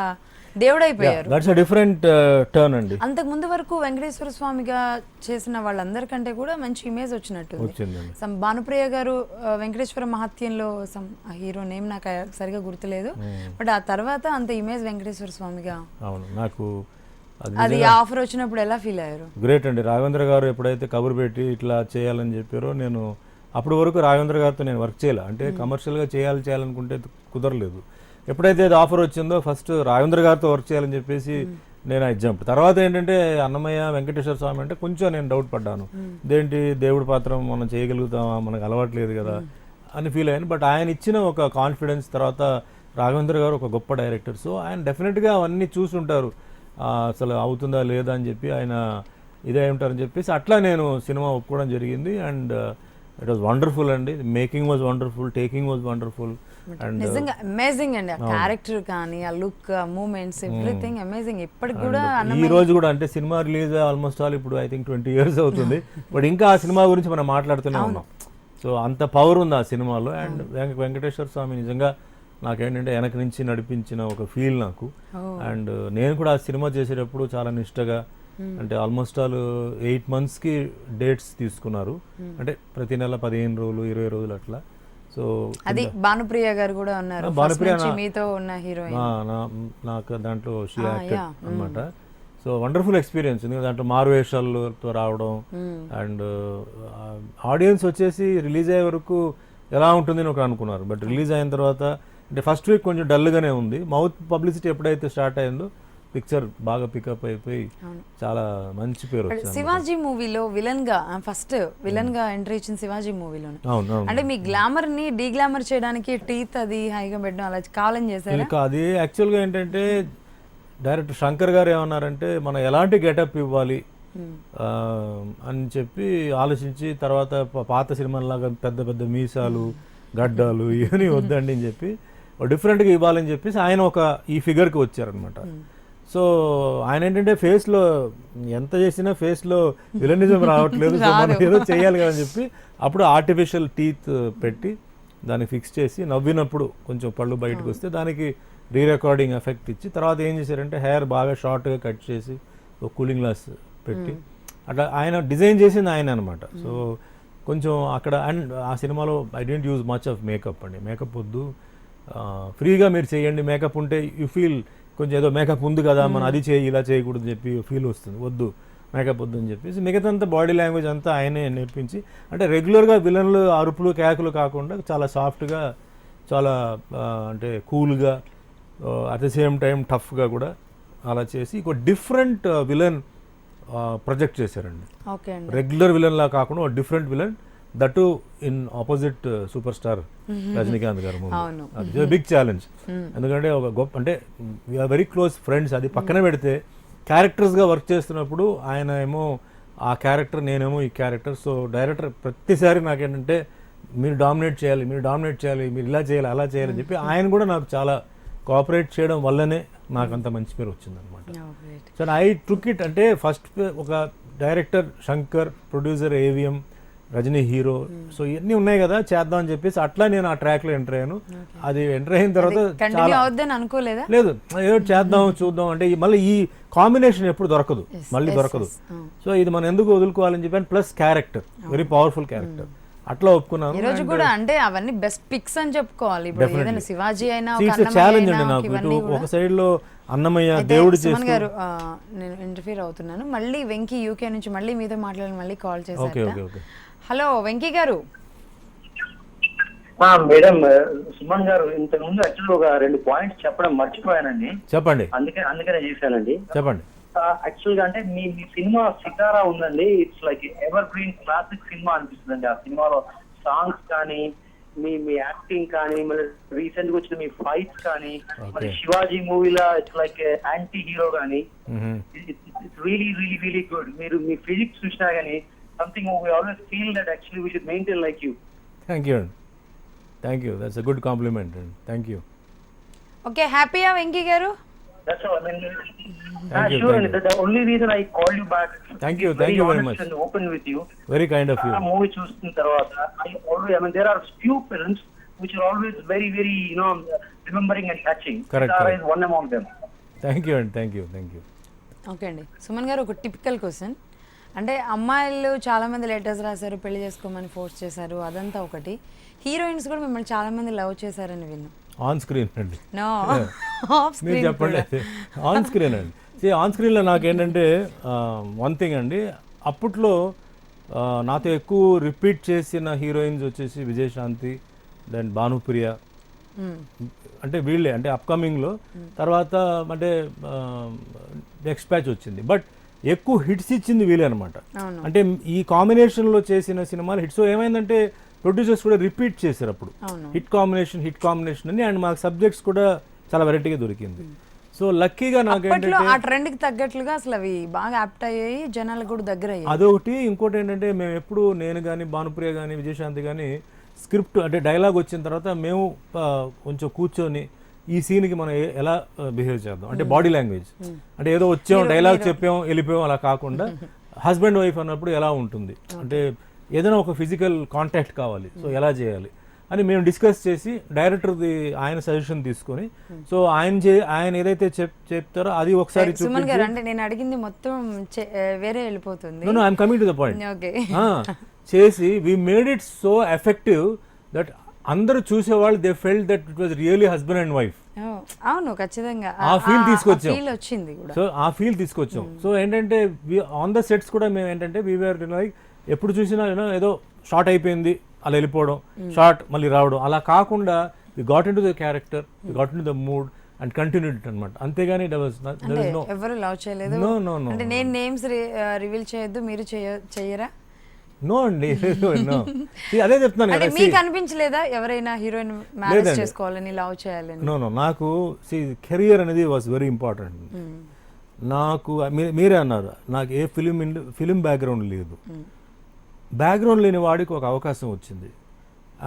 Speaker 1: దేవుడైపోయారు.
Speaker 2: దట్స్ ఎ డిఫరెంట్ టర్న్ అండి.
Speaker 1: అంతకు ముందు వరకు వెంకటేశ్వర స్వామిగా చేసిన వాళ్ళందరికంటే కూడా మంచి ఇమేజ్ వచ్చిందండి. సమ్ భానుప్రియ గారు వెంకటేశ్వర మహత్యంలో సమ్ హీరో నేమ్ నాకు సరిగా గుర్తులేదు, బట్ ఆ తర్వాత అంత ఇమేజ్ వెంకటేశ్వర స్వామిగా.
Speaker 2: అవును, నాకు
Speaker 1: అది ఆఫర్ వచ్చినప్పుడు ఎలా ఫీల్ అయ్యారు?
Speaker 2: గ్రేట్ అండి. రాఘవేంద్ర గారు ఎప్పుడైతే కబురు పెట్టి ఇట్లా చేయాలని చెప్పారో, నేను అప్పటి వరకు రాఘవేంద్ర గారితో నేను వర్క్ చేయాలి. అంటే కమర్షియల్గా చేయాలనుకుంటే కుదరలేదు. ఎప్పుడైతే అది ఆఫర్ వచ్చిందో ఫస్ట్ రాఘవేంద్ర గారితో వర్క్ చేయాలని చెప్పేసి నేను జంప్. తర్వాత ఏంటంటే అన్నమయ్య వెంకటేశ్వర స్వామి అంటే కొంచెం నేను డౌట్ పడ్డాను. ఇదేంటి దేవుడి పాత్ర మనం చేయగలుగుతామా, మనకు అలవాట్లేదు కదా అని ఫీల్ అయ్యాను. బట్ ఆయన ఇచ్చిన ఒక కాన్ఫిడెన్స్, తర్వాత రాఘవేంద్ర గారు ఒక గొప్ప డైరెక్టర్. సో ఆయన డెఫినెట్గా అవన్నీ చూసుంటారు, అసలు అవుతుందా లేదా అని చెప్పి ఆయన ఇదే ఉంటారని చెప్పేసి అట్లా నేను సినిమా ఒప్పుకోవడం జరిగింది. అండ్ ఇట్ వాజ్ వండర్ఫుల్ అండి. Making was wonderful, taking was wonderful.
Speaker 1: నిజంగా అమేజింగ్ అండి. ఆ క్యారెక్టర్ కానీ, ఆ లుక్, ఆ మూమెంట్స్, ఎవ్రీథింగ్ అమేజింగ్. ఇప్పటికి కూడా
Speaker 2: ఈ రోజు కూడా అంటే సినిమా రిలీజ్ ఆల్మోస్ట్ ఆల్ ఇప్పుడు ఐ థింక్ 20 years అవుతుంది, బట్ ఇంకా ఆ సినిమా గురించి మనం మాట్లాడుతూనే ఉన్నాం. సో అంత పవర్ ఉంది ఆ సినిమాలో. అండ్ వెంకటేశ్వర స్వామి నిజంగా నాకేంటంటే వెనక నుంచి నడిపించిన ఒక ఫీల్ నాకు. అండ్ నేను కూడా ఆ సినిమా చేసేటప్పుడు చాలా నిష్టగా, అంటే ఆల్మోస్ట్ ఆల్ 8 monthsకి డేట్స్ తీసుకున్నారు. అంటే ప్రతి నెల 15 రోజులు 20 రోజులు అట్లా. సో
Speaker 1: అది భానుప్రియ గారు కూడా ఉన్నారు
Speaker 2: భానుప్రియ
Speaker 1: First నుంచి మీతో ఉన్న హీరోయిన్.
Speaker 2: నాకు దాంట్లో షీ యాక్టెడ్ అనమాట. సో వండర్ఫుల్ ఎక్స్పీరియన్స్, ఎందుకంటే దాంట్లో మారువేషాలతో రావడం అండ్ ఆడియన్స్ వచ్చేసి రిలీజ్ అయ్యే వరకు ఎలా ఉంటుంది అని ఒక అనుకున్నారు. బట్ రిలీజ్ అయిన తర్వాత అంటే ఫస్ట్ వీక్ కొంచెం డల్గానే ఉంది. మౌత్ పబ్లిసిటీ ఎప్పుడైతే స్టార్ట్ అయిందో పిక్చర్ బాగా పికప్ అయిపోయి చాలా మంచి పేరు వచ్చింది.
Speaker 1: శివాజీ మూవీలో విలన్ గా ఫస్ట్ విలన్ గా ఎంట్రీ ఇచ్చిన శివాజీ మూవీలో
Speaker 2: అవును
Speaker 1: అంటే మీ గ్లామర్ ని డీగ్లామర్ చేయడానికి టీత్ అది హైగా పెట్టడం అలా కాలం చేశారా?
Speaker 2: ఇంకా అది యాక్చువల్గా ఏంటంటే డైరెక్టర్ శంకర్ గారు ఏమన్నారంటే మనం ఎలాంటి గెటప్ ఇవ్వాలి అని చెప్పి ఆలోచించి తర్వాత పాత సినిమాలాగా పెద్ద పెద్ద మీసాలు గడ్డాలు ఇవన్నీ వద్దండి అని చెప్పి డిఫరెంట్గా ఇవ్వాలని చెప్పేసి ఆయన ఒక ఈ ఫిగర్కి వచ్చారనమాట. సో ఆయన ఏంటంటే ఫేస్లో ఎంత చేసినా ఫేస్లో విలనిజం రావట్లేదు, సో మనం ఏదో చేయాలి కదా అని చెప్పి అప్పుడు ఆర్టిఫిషియల్ టీత్ పెట్టి దాన్ని ఫిక్స్ చేసి నవ్వినప్పుడు కొంచెం పళ్ళు బయటకు వస్తే దానికి రీ రికార్డింగ్ ఎఫెక్ట్ ఇచ్చి తర్వాత ఏం చేశారంటే హెయిర్ బాగా షార్ట్గా కట్ చేసి ఒక కూలింగ్ గ్లాస్ పెట్టి అట్లా ఆయన డిజైన్ చేసింది ఆయన అనమాట. సో కొంచెం అక్కడ అండ్ ఆ సినిమాలో I don't use much of makeup అండి. మేకప్ వద్దు, ఫ్రీగా మీరు చేయండి. మేకప్ ఉంటే యూ ఫీల్ కొంచెం ఏదో మేకప్ ఉంది కదా మనం అది చేయి ఇలా చేయకూడదు చెప్పి ఫీల్ వస్తుంది. వద్దు మేకప్ వద్దు అని చెప్పేసి మిగతాంతా బాడీ లాంగ్వేజ్ అంతా ఆయనే నేర్పించి అంటే రెగ్యులర్గా విలన్లు అరుపులు కేకలు కాకుండా చాలా సాఫ్ట్గా చాలా అంటే కూల్గా అట్ ద సేమ్ టైం టఫ్గా కూడా అలా చేసి ఒక డిఫరెంట్ విలన్ ప్రొజెక్ట్ చేశారండి. రెగ్యులర్ విలన్లా కాకుండా ఒక different villain, that in opposite super star Rajinikanth గారు మూవీ. అది బిగ్ ఛాలెంజ్, ఎందుకంటే ఒక గొప్ప అంటే వీఆర్ వెరీ క్లోజ్ ఫ్రెండ్స్. అది పక్కన పెడితే క్యారెక్టర్స్గా వర్క్ చేస్తున్నప్పుడు ఆయన ఏమో ఆ క్యారెక్టర్, నేనేమో ఈ క్యారెక్టర్. సో డైరెక్టర్ ప్రతిసారి నాకేంటంటే మీరు డామినేట్ చేయాలి, మీరు ఇలా చేయాలి అలా చేయాలని చెప్పి ఆయన కూడా నాకు చాలా కోఆపరేట్ చేయడం వల్లనే నాకు అంత మంచి పేరు వచ్చిందనమాట. సో ఐ టుక్ ఇట్ అంటే ఫస్ట్ ఒక director Shankar, producer AVM, Rajini hero, so ఇవన్నీ ఉన్నాయి కదా చేద్దాం అని చెప్పేసి అట్లా నేను ఆ ట్రాక్లో ఎంటర్ అయ్యాను. అది ఎంటర్ అయిన తర్వాత
Speaker 1: అనుకోలేదా?
Speaker 2: లేదు, ఏదో చేద్దాం చూద్దాం అంటే మళ్ళీ ఈ కాంబినేషన్ ఎప్పుడు దొరకదు, మళ్ళీ దొరకదు. సో ఇది మనం ఎందుకు వదులుకోవాలని చెప్పాను. Plus character very powerful character, అట్లా ఒప్పుకున్నాను.
Speaker 1: ఈ రోజు కూడా అంటే అవన్నీ బెస్ట్ పిక్స్ అని చెప్పుకోవాలి. ఇప్పుడు ఏదైనా శివాజీ అయినా
Speaker 2: ఛాలెంజ్ అండి నాకు. ఒక సైడ్ లో అన్నమయ్య దేవుడు
Speaker 1: సుమన్ గారు నేను ఇంటర్ఫీర్ అవుతున్నాను. మళ్ళీ వెంకీ యూకే నుంచి మళ్ళీ మీతో మాట్లాడాలి, మళ్ళీ కాల్ చేశారు. హలో వెంకీ గారు.
Speaker 6: మేడం సుమన్ గారు ఇంతకు ముందు యాక్చువల్ ఒక 2 పాయింట్స్ చెప్పడం మర్చిపోయానండి.
Speaker 2: చెప్పండి.
Speaker 6: అందుకనే చేశానండి.
Speaker 2: చెప్పండి.
Speaker 6: యాక్చువల్ గా అంటే మీ సినిమా సితారా ఉందండి, it's like ever green classic cinema అనిపిస్తుంది. ఆ సినిమాలో సాంగ్స్ కానీ మీ యాక్టింగ్ కానీ మళ్ళీ రీసెంట్ గా వచ్చిన మీ ఫైట్స్ కానీ మరి శివాజీ మూవీలో ఇట్స్ లైక్ యాంటీ హీరో కానీ it's really really really good. మీరు మీ ఫిజిక్స్ చూసినా కానీ something we always feel that actually we should maintain like you.
Speaker 2: Thank you, that's a good compliment and thank you.
Speaker 1: Okay, happy ah Venki garu?
Speaker 6: That's all. I mean, sure. The only reason I called you back.
Speaker 2: Thank you very much.
Speaker 6: And open with you.
Speaker 2: Very kind of you.
Speaker 6: Movie choosing tarvata I mean there are few films which are always very very remembering and touching.
Speaker 2: Correct.
Speaker 6: Sitara is one among them.
Speaker 2: Thank you.
Speaker 1: Okay అండి. సుమన్ గారు ఒక typical question అంటే అమ్మాయిలు చాలా మంది letters రాశారు, పెళ్లి చేసుకోమని ఫోర్స్ చేశారు, అదంతా ఒకటి. హీరోయిన్స్ కూడా మిమ్మల్ని చాలా మంది లవ్ చేశారని విన్నాం.
Speaker 2: ఆన్ స్క్రీన్ అండి.
Speaker 1: నో, ఆఫ్
Speaker 2: మీరు
Speaker 1: స్క్రీన్
Speaker 2: చెప్పండి. ఆన్ స్క్రీన్ అండి. ఆన్ స్క్రీన్లో నాకేంటంటే వన్ థింగ్ అండి, అప్పట్లో నాతో ఎక్కువ రిపీట్ చేసిన హీరోయిన్స్ వచ్చేసి విజయశాంతి, దెన్ భానుప్రియ, అంటే వీళ్ళే అంటే అప్కమింగ్లో. తర్వాత అంటే నెక్స్ట్ బ్యాచ్ వచ్చింది. బట్ ఎక్కువ హిట్స్ ఇచ్చింది వీలే అనమాట. అంటే ఈ కాంబినేషన్లో చేసిన సినిమాలు హిట్స్. ఏమైందంటే ప్రొడ్యూసర్స్ కూడా రిపీట్ చేశారు అప్పుడు హిట్ కాంబినేషన్ అని. అండ్ మాకు సబ్జెక్ట్స్ కూడా చాలా వెరైటీగా దొరికింది. సో లక్కీగా నాకేంటంటే
Speaker 1: ఆ ట్రెండ్కి తగ్గట్లుగా అసలు అవి బాగా యాప్ట్ అయ్యాయి, జనాలకు కూడా దగ్గర అయ్యాయి.
Speaker 2: అదొకటి. ఇంకోటి ఏంటంటే మేము ఎప్పుడు నేను కానీ భానుప్రియ కానీ విజయశాంతి కానీ స్క్రిప్ట్ అంటే డైలాగ్ వచ్చిన తర్వాత మేము కొంచెం కూర్చొని ఈ సీన్కి మనం ఎలా బిహేవ్ చేద్దాం అంటే బాడీ లాంగ్వేజ్ అంటే ఏదో వచ్చాం డైలాగ్ చెప్పాం వెళ్ళిపోయాం అలా కాకుండా హస్బెండ్ వైఫ్ అన్నప్పుడు ఎలా ఉంటుంది అంటే ఏదైనా ఒక ఫిజికల్ కాంటాక్ట్ కావాలి, సో ఎలా చేయాలి అని మేము డిస్కస్ చేసి డైరెక్టర్ది ఆయన సజెషన్ తీసుకొని సో ఆయన ఏదైతే చెప్తారో అది ఒకసారి
Speaker 1: సుమన్ గారు అంటే నేను అడిగింది మొత్తం వేరే వెళ్ళిపోతుంది.
Speaker 2: I'm coming to the point. చేసి we made it so effective that అందరూ చూసేవాళ్ళు they felt that it was really husband and wife.
Speaker 1: అవును, ఖచ్చితంగా
Speaker 2: ఆ ఫీల్ తీసుకొచ్చాం.
Speaker 1: ఫీల్ వచ్చింది కూడా.
Speaker 2: సో ఆ ఫీల్ తీసుకొచ్చాం. సో ఏంటంటే ఆన్ ద సెట్స్ కూడా మేము ఏంటంటే వీఆర్ లైక్ ఎప్పుడు చూసినా ఏదో షార్ట్ అయిపోయింది అలా వెళ్ళిపోవడం, షార్ట్ మళ్ళీ రావడం, అలా కాకుండా we got in to the character, we got in to the mood and continued అనమాట. అంతేగాని
Speaker 1: ఎవరు లవ్ చేయలేదు అంటే నేను నేమ్స్ రివీల్ చేయొద్దు, మీరు చెయ్యరా?
Speaker 2: నో అండి, నో. అదే చెప్తున్నాను కదా,
Speaker 1: మీకు అనిపించలేదా ఎవరైనా హీరోయిన్ మ్యారేజ్ చేసుకోవాలని, లవ్ చేయాలని?
Speaker 2: నో నాకు కెరియర్ అనేది వాజ్ వెరీ ఇంపార్టెంట్. నాకు మీరే అన్నారు నాకు ఏ ఫిలిం బ్యాక్గ్రౌండ్ లేదు. బ్యాక్గ్రౌండ్ లేని వాడికి ఒక అవకాశం వచ్చింది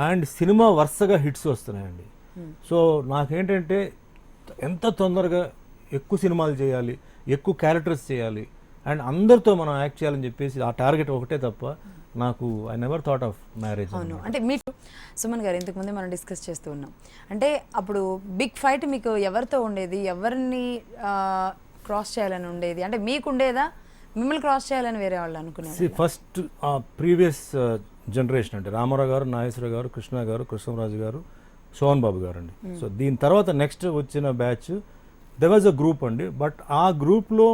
Speaker 2: అండ్ సినిమా వరుసగా హిట్స్ వస్తున్నాయండి. సో నాకేంటంటే ఎంత తొందరగా ఎక్కువ సినిమాలు చేయాలి, ఎక్కువ క్యారెక్టర్స్ చేయాలి అండ్ అందరితో మనం యాక్ట్ చేయాలని చెప్పేసి ఆ టార్గెట్ ఒకటే తప్ప నాకు I never thought of marriage.
Speaker 1: అవును, అంటే మీ సుమన్ గారు ఇంతకుముందే మనం డిస్కస్ చేస్తూ ఉన్నాం, అంటే అప్పుడు బిగ్ ఫైట్ మీకు ఎవరితో ఉండేది, ఎవరిని క్రాస్ చేయాలని ఉండేది, అంటే మీకు ఉండేదా, మిమ్మల్ని క్రాస్ చేయాలని వేరే వాళ్ళు అనుకునేది?
Speaker 2: ఫస్ట్ ప్రీవియస్ జనరేషన్ అంటే రామారావు గారు, నాగేశ్వరరావు గారు, కృష్ణ గారు, కృష్ణరాజు గారు, శోభన్ బాబు గారు అండి. సో దీని తర్వాత నెక్స్ట్ వచ్చిన batch they was a group అండి. బట్ ఆ గ్రూప్లో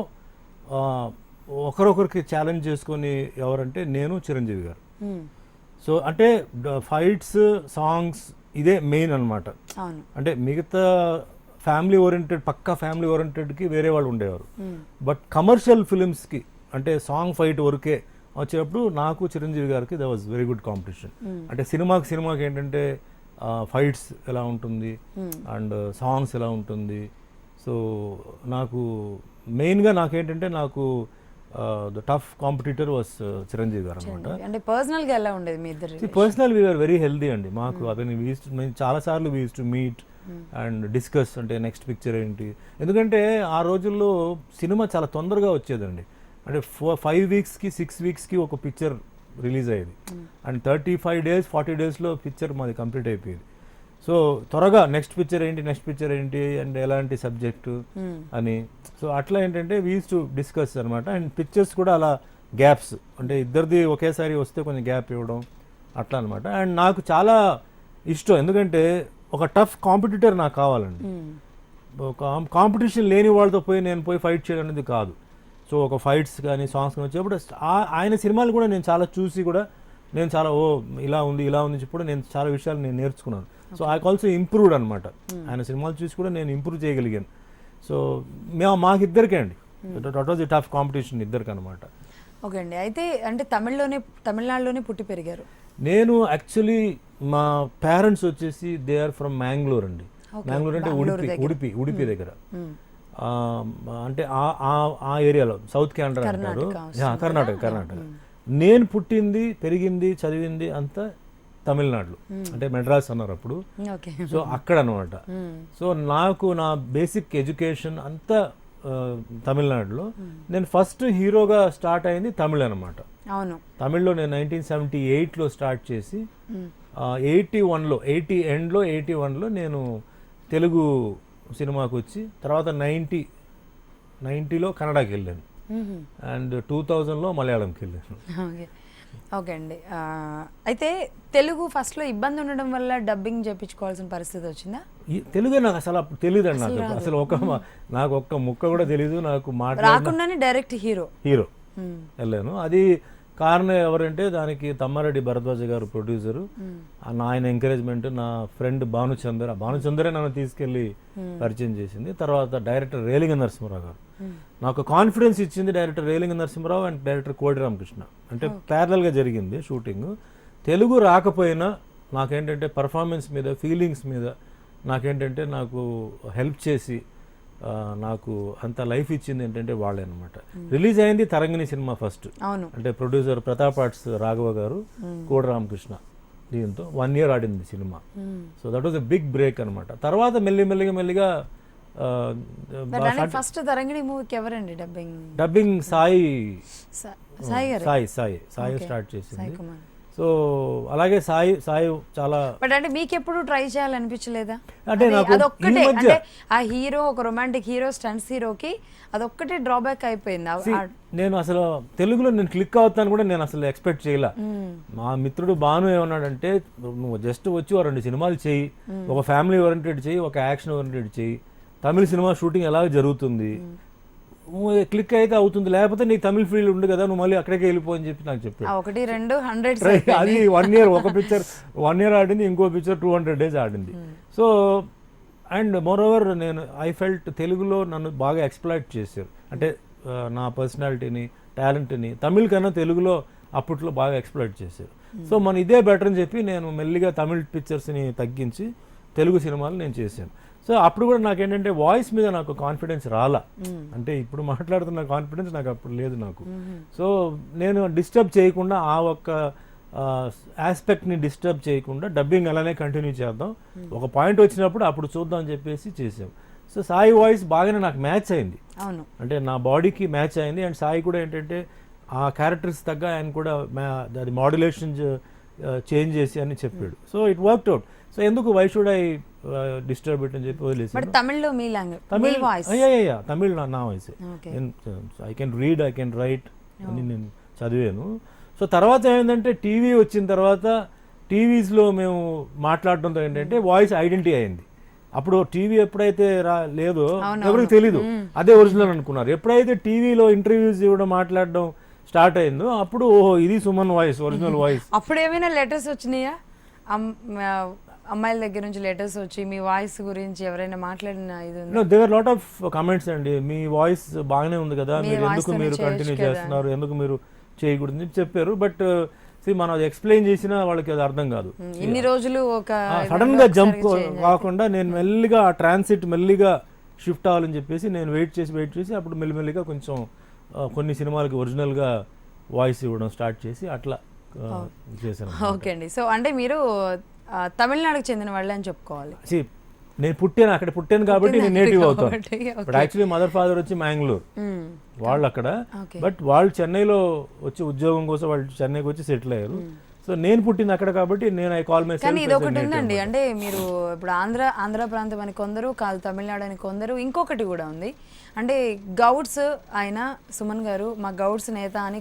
Speaker 2: ఒకరొకరికి ఛాలెంజ్ చేసుకొని ఎవరంటే నేను, చిరంజీవి గారు. సో అంటే ఫైట్స్, సాంగ్స్ ఇదే మెయిన్ అనమాట. అంటే మిగతా ఫ్యామిలీ ఓరియంటెడ్, పక్కా ఫ్యామిలీ ఓరియంటెడ్కి వేరే వాళ్ళు ఉండేవారు. బట్ కమర్షియల్ ఫిలిమ్స్కి అంటే సాంగ్ ఫైట్ వరకే వచ్చేటప్పుడు నాకు, చిరంజీవి గారికి they was very good competition. అంటే సినిమాకి ఏంటంటే ఫైట్స్ ఎలా ఉంటుంది అండ్ సాంగ్స్ ఎలా ఉంటుంది. సో నాకు మెయిన్గా నాకేంటంటే నాకు the tough competitor was Chiranjeevi గారు అనమాట.
Speaker 1: అంటే పర్సనల్గా ఎలా ఉండేది మీ ఇద్దరు?
Speaker 2: పర్సనల్ వీఆర్ వెరీ హెల్దీ అండి. మాకు అతని మేము చాలాసార్లు we use to meet and discuss అంటే నెక్స్ట్ పిక్చర్ ఏంటి. ఎందుకంటే ఆ రోజుల్లో సినిమా చాలా తొందరగా వచ్చేదండి. అంటే 5 వీక్స్కి 6 వీక్స్కి ఒక పిక్చర్ రిలీజ్ అయ్యేది అండ్ 35 days 40 daysలో పిక్చర్ మాది కంప్లీట్ అయిపోయేది. సో త్వరగా నెక్స్ట్ పిక్చర్ ఏంటి అండ్ ఎలాంటి సబ్జెక్టు అని. సో అట్లా ఏంటంటే వీ యూస్ టు డిస్కస్ అనమాట. అండ్ పిక్చర్స్ కూడా అలా గ్యాప్స్ అంటే ఇద్దరిది ఒకేసారి వస్తే కొంచెం గ్యాప్ ఇవ్వడం అట్లా అనమాట. అండ్ నాకు చాలా ఇష్టం, ఎందుకంటే ఒక టఫ్ కాంపిటీటర్ నాకు కావాలండి. కాంపిటీషన్ లేని వాళ్ళతో నేను పోయి ఫైట్ చేయడం అనేది కాదు. సో ఒక ఫైట్స్ కానీ సాంగ్స్ కానీ వచ్చేప్పుడు ఆయన సినిమాలు కూడా నేను చాలా చూసి కూడా నేను చాలా ఇలా ఉంది చెప్పి నేను చాలా విషయాలు నేను నేర్చుకున్నాను. సో ఐ ఆల్సో ఇంప్రూవ్డ్ అనమాట. ఆయన సినిమాలు చూసి కూడా నేను ఇంప్రూవ్ చేయగలిగాను. సో మాకిద్దరికే అండి that was the tough competition ఇద్దరికి అనమాట.
Speaker 1: ఓకే అండి, అయితే అంటే తమిళనాడులోనే పుట్టి పెరిగారు.
Speaker 2: నేను యాక్చువల్లీ మా పేరెంట్స్ వచ్చేసి దే ఆర్ ఫ్రమ్ మ్యాంగ్లూర్ అండి. మ్యాంగ్లూర్ అంటే ఉడిపి దగ్గర, అంటే ఆ ఏరియాలో సౌత్ కెనడా అంటారు, కర్ణాటక. నేను పుట్టింది, పెరిగింది, చదివింది అంతా తమిళనాడులో, అంటే మెడ్రాస్ అన్నారు అప్పుడు. సో అక్కడ అనమాట. సో నాకు నా బేసిక్ ఎడ్యుకేషన్ అంతా తమిళనాడులో. నేను ఫస్ట్ హీరోగా స్టార్ట్ అయింది తమిళ్ అనమాట. తమిళ్లో నేను 1978లో స్టార్ట్ చేసి 81లో 81లో నేను తెలుగు సినిమాకి వచ్చి తర్వాత 90లో కన్నడకి వెళ్ళాను అండ్ 2000లో మలయాళంకి వెళ్ళాను.
Speaker 1: ఓకే అండి, అయితే తెలుగు ఫస్ట్లో ఇబ్బంది ఉండడం వల్ల డబ్బింగ్ చెప్పించుకోవాల్సిన పరిస్థితి వచ్చిందా?
Speaker 2: తెలుగే నాకు అసలు తెలియదండి. అసలు నాకు ఒక్క ముక్క కూడా తెలీదు. నాకు
Speaker 1: రాకుండానే డైరెక్ట్ హీరో
Speaker 2: వెళ్ళాను. అది కారణం ఎవరంటే దానికి తమ్మారెడ్డి భరద్వాజ గారు ప్రొడ్యూసరు. ఆయన ఎంకరేజ్మెంట్, నా ఫ్రెండ్ భానుచందరే నన్ను తీసుకెళ్ళి పరిచయం చేసింది. తర్వాత డైరెక్టర్ రేలింగ నరసింహరావు గారు నాకు కాన్ఫిడెన్స్ ఇచ్చింది. Director Relinga Narasimharao and director కోడి రామకృష్ణ, అంటే ప్యారలల్గా జరిగింది షూటింగ్. తెలుగు రాకపోయినా నాకేంటంటే పర్ఫార్మెన్స్ మీద, ఫీలింగ్స్ మీద నాకేంటంటే నాకు హెల్ప్ చేసి నాకు అంత లైఫ్ ఇచ్చింది ఏంటంటే వాళ్ళే అనమాట. రిలీజ్ అయింది తరంగిణి సినిమా ఫస్ట్, అంటే ప్రొడ్యూసర్ ప్రతాప్ ఆర్ట్స్ రాఘవ గారు, కోడి రామకృష్ణ, దీంతో 1 year ఆడింది cinema. So that was a big break అనమాట. తర్వాత మెల్లిగా
Speaker 1: ఫస్ట్ తరంగిణి మూవీకి ఎవరండి డబ్బింగ్?
Speaker 2: సాయి
Speaker 1: స్టార్ట్
Speaker 2: చేసింది. సో సో అలాగే సాయి చాలా
Speaker 1: బట్ అంటే మీకు ఎప్పుడు ట్రై చేయాలనిపించలేదా?
Speaker 2: అంటే నాకు
Speaker 1: అదొక్కటే
Speaker 2: ఈ మధ్య-
Speaker 1: అంటే ఆ హీరో ఒక రొమాంటిక్ హీరో స్టంట్స్ హీరోకి అదొక్కటే డ్రాబ్యాక్ అయిపోయింది.
Speaker 2: నేను అసలు తెలుగులో నేను క్లిక్ అవుతాను కూడా నేను అసలు ఎక్స్పెక్ట్ చేయలే. మా మిత్రుడు భాను ఏమన్నాడంటే నువ్వు జస్ట్ వచ్చి 2 సినిమాలు చేయి, ఒక ఫ్యామిలీ ఓరియంటెడ్ చేయి, ఒక యాక్షన్ ఓరియంటెడ్ చేయి, తమిళ సినిమా షూటింగ్ ఎలాగ జరుగుతుంది, క్లిక్ అయితే అవుతుంది, లేకపోతే నీకు తమిళ ఫీల్డ్ ఉంది కదా నువ్వు మళ్ళీ అక్కడికే వెళ్ళిపో అని చెప్పి నాకు చెప్పాడు.
Speaker 1: 1, 2 100
Speaker 2: అది 1 year ఒక పిక్చర్ 1 year ఆడింది, ఇంకో పిక్చర్ 200 days ఆడింది. సో అండ్ మోర్ ఓవర్ నేను ఐ ఫెల్ట్ తెలుగులో నన్ను బాగా ఎక్స్ప్లాయిట్ చేశారు. అంటే నా పర్సనాలిటీని టాలెంట్ని తమిళ కన్నా తెలుగులో అప్పట్లో బాగా ఎక్స్ప్లాయిట్ చేశారు. సో మన ఇదే బెటర్ అని చెప్పి నేను మెల్లిగా తమిళ పిక్చర్స్ని తగ్గించి తెలుగు సినిమాలు నేను చేశాను. సో అప్పుడు కూడా నాకేంటంటే వాయిస్ మీద నాకు కాన్ఫిడెన్స్ రాలా. అంటే ఇప్పుడు మాట్లాడుతున్న కాన్ఫిడెన్స్ నాకు అప్పుడు లేదు నాకు. సో నేను డిస్టర్బ్ చేయకుండా ఆ ఒక్క ఆస్పెక్ట్ని డిస్టర్బ్ చేయకుండా డబ్బింగ్ అలానే కంటిన్యూ చేద్దాం, ఒక పాయింట్ వచ్చినప్పుడు అప్పుడు చూద్దాం అని చెప్పేసి చేసాం. సో సాయి వాయిస్ బాగానే నాకు మ్యాచ్ అయింది, అంటే నా బాడీకి మ్యాచ్ అయింది. అండ్ సాయి కూడా ఏంటంటే ఆ క్యారెక్టర్స్ తగ్గ ఆయన కూడా అది మాడ్యులేషన్ చేంజ్ చేసి అని చెప్పాడు. So it worked out. So ఎందుకు why should I disturb it అని చెప్పి వదిలేసి
Speaker 1: తమిళ్లో మీ లాంగ్వేజ్
Speaker 2: తమిళ్ నా voice. I can read, I can write అని నేను చదివాను. సో తర్వాత ఏమైందంటే టీవీ వచ్చిన తర్వాత టీవీస్లో మేము మాట్లాడడంతో ఏంటంటే వాయిస్ ఐడెంటిటీ అయింది. అప్పుడు టీవీ ఎప్పుడైతే లేదో ఎవరికి తెలీదు, అదే ఒరిజినల్ అనుకున్నారు. ఎప్పుడైతే టీవీలో ఇంటర్వ్యూస్ ఇవ్వడం మాట్లాడడం స్టార్ట్ అయిందో అప్పుడు ఓహో ఇది సుమన్ వాయిస్, ఒరిజినల్ వాయిస్.
Speaker 1: అప్పుడు ఏమైనా లెటర్స్ వచ్చినాయా అమ్మాయిల దగ్గర నుంచి లెటర్స్ వచ్చి మీ వాయిస్ గురించి ఎవరైనా మాట్లాడిన ఇది?
Speaker 2: దేవర్ లాట్ ఆఫ్ కమెంట్స్ అండి, మీ వాయిస్ బాగానే ఉంది కదా, మీరు ఎందుకు మీరు కంటిన్యూ చేస్తున్నారు, ఎందుకు మీరు చేయకూడదు చెప్పారు. బట్ మనం అది ఎక్స్ప్లెయిన్ చేసినా వాళ్ళకి అది అర్థం కాదు.
Speaker 1: ఇన్ని రోజులు ఒక
Speaker 2: సడన్ గా జంప్ కాకుండా నేను మెల్లిగా ఆ ట్రాన్సిట్ మెల్లిగా షిఫ్ట్ అవ్వాలని చెప్పేసి నేను వెయిట్ చేసి అప్పుడు మెల్లిమెల్లిగా కొంచెం కొన్ని సినిమాలకి ఒరిజినల్గా వాయిస్ ఇవ్వడం స్టార్ట్ చేసి అట్లా చేశాను.
Speaker 1: ఓకే అండి. సో అంటే మీరు తమిళనాడుకు చెందిన వాళ్ళే అని చెప్పుకోవాలి.
Speaker 2: నేను అక్కడ పుట్టాను కాబట్టి నేను నేటివ్ అవుతాను. బట్ యాక్చువల్లీ మదర్ ఫాదర్ వచ్చి మ్యాంగ్లూర్, వాళ్ళు అక్కడ. బట్ వాళ్ళు చెన్నైలో వచ్చి ఉద్యోగం కోసం వాళ్ళు చెన్నైకి వచ్చి సెటిల్ అయ్యారు. సో నేను పుట్టింది అక్కడ కాబట్టి నేను ఐ కాల్ మై సెల్ఫ్.
Speaker 1: కానీ ఇది ఒకటి ఉందండి, అంటే మీరు ఇప్పుడు ఆంధ్ర ప్రాంతం అని కొందరు, కాదు తమిళనాడు అని కొందరు. ఇంకొకటి కూడా ఉంది, అంటే గౌడ్స్ ఆయన సుమన్ గారు మా గౌడ్స్ నేత అని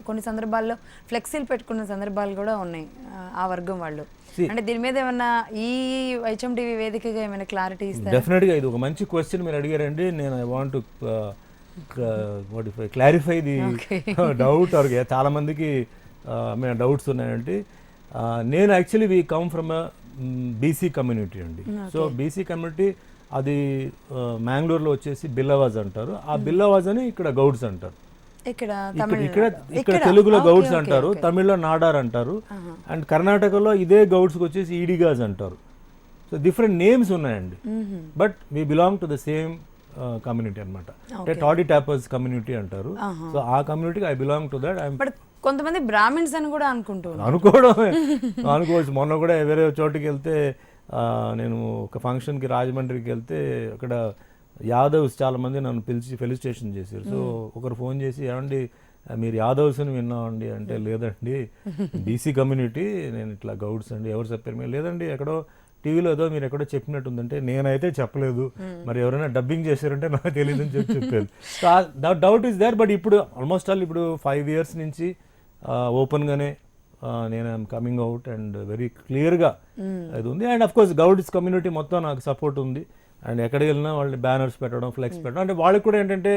Speaker 1: కొన్ని సందర్భాల్లో ఫ్లెక్సీలు పెట్టుకున్న సందర్భాలు కూడా ఉన్నాయి ఆ వర్గం వాళ్ళు. అంటే దీని మీద ఏమన్నా ఈ వైచం టీవీ వేదికగా ఏమైనా క్లారిటీ ఇస్తారు?
Speaker 2: డెఫినెట్గా ఇది ఒక మంచి క్వశ్చన్ మీరు అడిగారండి. నేను I want to clarify the doubt. చాలా మందికి డౌట్స్ ఉన్నాయంటే నేను actually we come from BC community అండి. సో బీసీ కమ్యూనిటీ అది మ్యాంగ్లూర్లో వచ్చేసి బిల్లవాజ్ అంటారు. ఆ బిల్లవాజ్ అని ఇక్కడ గౌడ్స్ అంటారు. ఇక్కడ తెలుగులో గౌడ్స్ అంటారు, తమిళ్లో నాడార్ అంటారు, అండ్ కర్ణాటకలో ఇదే గౌడ్స్కి వచ్చేసి ఈడిగాజ్ అంటారు. సో డిఫరెంట్ నేమ్స్ ఉన్నాయండి, but we belong to the same community అనమాట. అంటే టాడీ ట్యాపర్స్ కమ్యూనిటీ అంటారు. సో ఆ కమ్యూనిటీకి ఐ బిలాంగ్ టు దట్.
Speaker 1: కొంతమంది బ్రాహ్మిన్స్ అని కూడా
Speaker 2: అనుకోవచ్చు. మొన్న కూడా వేరే చోటుకి వెళ్తే నేను ఒక ఫంక్షన్కి రాజమండ్రికి వెళ్తే అక్కడ యాదవ్స్ చాలా మంది నన్ను పిలిచి ఫెలిసిటేషన్ చేశారు. సో ఒకరు ఫోన్ చేసి ఏమండి మీరు యాదవ్స్ అని విన్నామండి అంటే, లేదండి బీసీ కమ్యూనిటీ, నేను ఇట్లా గౌడ్స్ అండి. ఎవరు చెప్పారు? మీరు లేదండి ఎక్కడో టీవీలో ఏదో మీరు ఎక్కడో చెప్పినట్టుందంటే, నేనైతే చెప్పలేదు, మరి ఎవరైనా డబ్బింగ్ చేశారంటే నాకు తెలియదు అని చెప్పారు. So doubt is there. But ఇప్పుడు ఆల్మోస్ట్ ఆల్ ఇప్పుడు 5 years నుంచి ఓపెన్గానే నేను I'm coming out and very క్లియర్గా అది ఉంది. And of course Gouds community మొత్తం నాకు సపోర్ట్ ఉంది. అండ్ ఎక్కడికి వెళ్ళినా వాళ్ళని బ్యానర్స్ పెట్టడం, ఫ్లెక్స్ పెట్టడం, అంటే వాళ్ళకి కూడా ఏంటంటే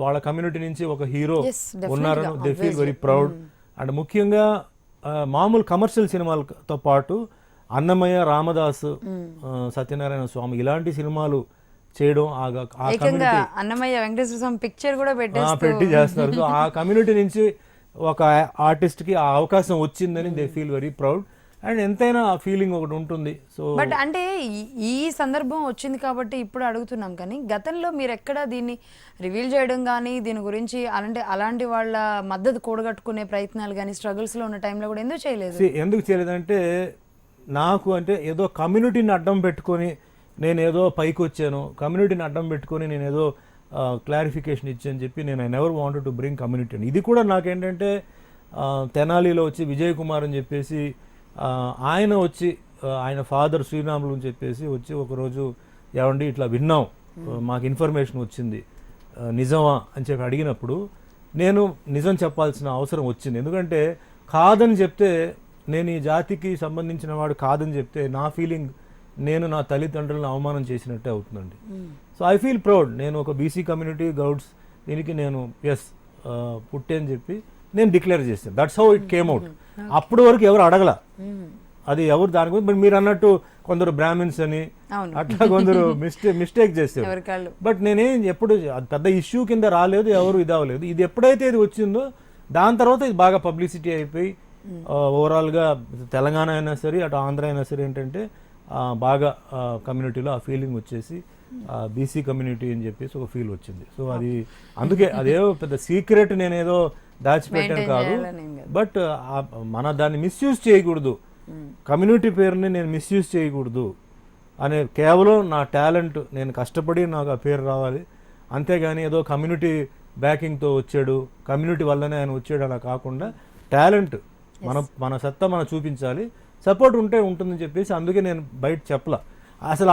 Speaker 2: వాళ్ళ కమ్యూనిటీ నుంచి ఒక హీరో ఉన్నారని they feel very proud. And ముఖ్యంగా మామూలు కమర్షియల్ సినిమాలతో పాటు అన్నమయ్య, రామదాసు, సత్యనారాయణ స్వామి ఇలాంటి సినిమాలు చేయడం
Speaker 1: అన్నమయ్య వెంకటేశ్వర స్వామి పిక్చర్ కూడా
Speaker 2: పెట్టి చేస్తున్నారు. సో ఆ కమ్యూనిటీ నుంచి ఒక ఆర్టిస్ట్కి ఆ అవకాశం వచ్చిందని they feel very proud. And ఎంతైనా ఆ ఫీలింగ్ ఒకటి ఉంటుంది. సో
Speaker 1: బట్ అంటే ఈ సందర్భం వచ్చింది కాబట్టి ఇప్పుడు అడుగుతున్నాం, కానీ గతంలో మీరు ఎక్కడ దీన్ని రివీల్ చేయడం కానీ దీని గురించి అలాంటి వాళ్ళ మద్దతు కూడగట్టుకునే ప్రయత్నాలు కానీ స్ట్రగుల్స్లో ఉన్న టైంలో కూడా ఎందుకు చేయలేదు?
Speaker 2: ఎందుకు చేయలేదంటే నాకు అంటే ఏదో కమ్యూనిటీని అడ్డం పెట్టుకొని నేను ఏదో పైకి వచ్చాను, కమ్యూనిటీని అడ్డం పెట్టుకొని నేను ఏదో క్లారిఫికేషన్ ఇచ్చని చెప్పి నేను I never wanted to bring community. ఇది కూడా నాకేంటంటే తెనాలిలో వచ్చి విజయ్ కుమార్ అని చెప్పేసి ఆయన వచ్చి ఆయన ఫాదర్ శ్రీరాములు అని చెప్పేసి వచ్చి ఒకరోజు ఏమండి ఇట్లా విన్నాం, మాకు ఇన్ఫర్మేషన్ వచ్చింది, నిజమా అని చెప్పి అడిగినప్పుడు నేను నిజం చెప్పాల్సిన అవసరం వచ్చింది. ఎందుకంటే కాదని చెప్తే, నేను ఈ జాతికి సంబంధించిన వాడు కాదని చెప్తే నా ఫీలింగ్, నేను నా తల్లిదండ్రులను అవమానం చేసినట్టే అవుతుందండి. So I feel proud. నేను ఒక బీసీ కమ్యూనిటీ గౌడ్స్ దీనికి నేను పుట్టే అని చెప్పి నేను డిక్లేర్ చేశాను. That's how it came out. అప్పటి వరకు ఎవరు అడగల, అది ఎవరు దాని గురించి. మీరు అన్నట్టు కొందరు బ్రాహ్మిన్స్ అని అట్లా కొందరు మిస్టేక్ చేస్తారు. బట్ నేనేం ఎప్పుడు అది పెద్ద ఇష్యూ కింద రాలేదు, ఎవరు ఇది అవ్వలేదు. ఇది ఎప్పుడైతే ఇది వచ్చిందో దాని తర్వాత ఇది బాగా పబ్లిసిటీ అయిపోయి ఓవరాల్గా తెలంగాణ అయినా సరే అటు ఆంధ్ర అయినా సరే ఏంటంటే బాగా కమ్యూనిటీలో ఆ ఫీలింగ్ వచ్చేసి బీసీ కమ్యూనిటీ అని చెప్పేసి ఒక ఫీల్ వచ్చింది. సో అది అందుకే అదేదో పెద్ద సీక్రెట్ నేనేదో దాచిపెట్టాను కాదు, బట్ మన దాన్ని మిస్యూజ్ చేయకూడదు, కమ్యూనిటీ పేరుని నేను మిస్యూజ్ చేయకూడదు అనే కేవలం నా టాలెంట్, నేను కష్టపడి నాకు ఆ పేరు రావాలి, అంతేగాని ఏదో కమ్యూనిటీ బ్యాకింగ్తో వచ్చాడు, కమ్యూనిటీ వల్లనే ఆయన వచ్చాడు అలా కాకుండా టాలెంట్ మన సత్తా మనం చూపించాలి, సపోర్ట్ ఉంటే ఉంటుందని చెప్పేసి అందుకే నేను బయట చెప్పలా. అసలు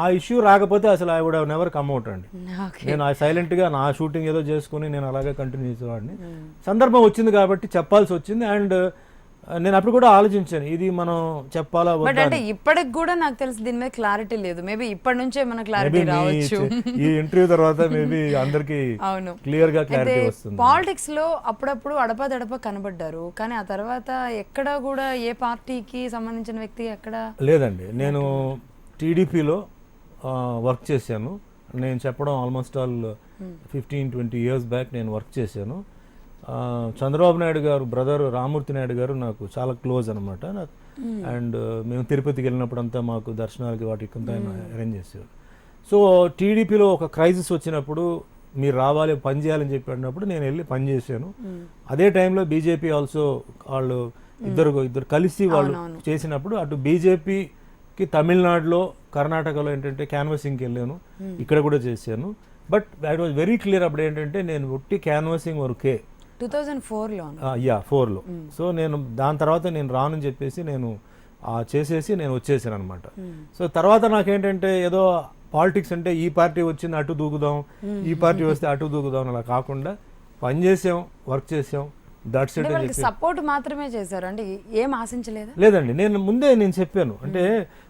Speaker 2: ఆ ఇష్యూ రాకపోతే అసలు I would have never come out అండి. నేను సైలెంట్గా నా షూటింగ్ ఏదో చేసుకుని నేను అలాగే కంటిన్యూ చేసేవాడిని. సందర్భం వచ్చింది కాబట్టి చెప్పాల్సి వచ్చింది. అండ్ నేను అప్పుడు కూడా ఆలోచించాను, ఇది మనం చెప్పాలా
Speaker 1: బట్ అంటే ఇప్పటికి కూడా నాకు తెలిసి దీని మీద క్లారిటీ లేదు. మేబీ ఇప్పటి నుంచే మన క్లారిటీ రావచ్చు.
Speaker 2: ఈ ఇంటర్వ్యూ తర్వాత మేబీ అందరికి
Speaker 1: అవును
Speaker 2: క్లియర్ గా క్లారిటీ వస్తుంది.
Speaker 1: పాలిటిక్స్ లో అప్పుడప్పుడు అడపదడప కనబడ్డారు, కానీ ఆ తర్వాత ఎక్కడ కూడా ఏ పార్టీకి సంబంధించిన వ్యక్తి ఎక్కడ
Speaker 2: లేదండి. నేను టీడీపీలో వర్క్ చేశాను. నేను చెప్పడం ఆల్మోస్ట్ ఆల్ 15-20 ఇయర్స్ బ్యాక్ నేను వర్క్ చేశాను. చంద్రబాబు నాయుడు గారు బ్రదర్ రామూర్తి నాయుడు గారు నాకు చాలా క్లోజ్ అనమాట. అండ్ మేము తిరుపతికి వెళ్ళినప్పుడు మాకు దర్శనాలకి వాటికి అంతా ఆయన అరేంజ్ చేసేవారు. సో టీడీపీలో ఒక క్రైసిస్ వచ్చినప్పుడు మీరు రావాలి పని చేయాలని చెప్పినప్పుడు నేను వెళ్ళి పని చేశాను. అదే టైంలో బీజేపీ ఆల్సో వాళ్ళు ఇద్దరు కలిసి వాళ్ళు చేసినప్పుడు అటు బీజేపీకి తమిళనాడులో కర్ణాటకలో ఏంటంటే క్యాన్వసింగ్కి వెళ్ళాను, ఇక్కడ కూడా చేశాను. బట్ ఐట్ వాజ్ వెరీ క్లియర్ అప్పుడు ఏంటంటే నేను ఒట్టి క్యాన్వసింగ్ వరకే
Speaker 1: 2004లో.
Speaker 2: సో నేను దాని తర్వాత నేను రానని చెప్పేసి నేను చేసేసి నేను వచ్చేసాను అనమాట. సో తర్వాత నాకేంటంటే ఏదో పాలిటిక్స్ అంటే ఈ పార్టీ వచ్చింది అటు దూకుదాం, ఈ పార్టీ వస్తే అటు దూకుదాం అలా కాకుండా పని చేసాం, వర్క్ చేసాం, దట్స్ ఇట్ అని చెప్పి.
Speaker 1: సపోర్ట్ మాత్రమే చేశారు అంటే ఏం ఆశించలేదు?
Speaker 2: లేదండి, నేను ముందే నేను చెప్పాను అంటే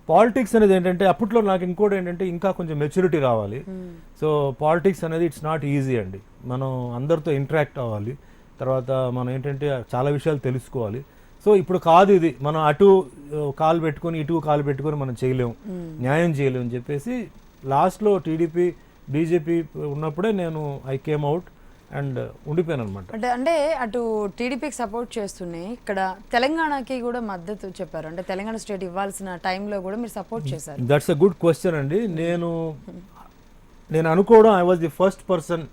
Speaker 2: పాలిటిక్స్ అనేది ఏంటంటే అప్పట్లో నాకు ఇంకోటి ఏంటంటే ఇంకా కొంచెం మెచ్యూరిటీ రావాలి. సో పాలిటిక్స్ అనేది ఇట్స్ నాట్ ఈజీ అండి. మనం అందరితో ఇంటరాక్ట్ అవ్వాలి, తర్వాత మనం ఏంటంటే చాలా విషయాలు తెలుసుకోవాలి. సో ఇప్పుడు కాదు ఇది మనం అటు కాలు పెట్టుకొని ఇటు కాలు పెట్టుకొని మనం చేయలేము, న్యాయం చేయలేము అని చెప్పేసి లాస్ట్లో టీడీపీ బీజేపీ ఉన్నప్పుడే నేను ఐ కేమ్ అవుట్ అండ్ ఉండిపోయాను అనమాట.
Speaker 1: అంటే అటు టీడీపీకి సపోర్ట్ చేస్తూనే ఇక్కడ తెలంగాణకి కూడా మద్దతు చెప్పారు. అంటే తెలంగాణ స్టేట్ ఇవ్వాల్సిన టైంలో కూడా మీరు సపోర్ట్ చేశారు.
Speaker 2: దట్స్ అ గుడ్ క్వశ్చన్ అండి. నేను అనుకోవడం I was the first person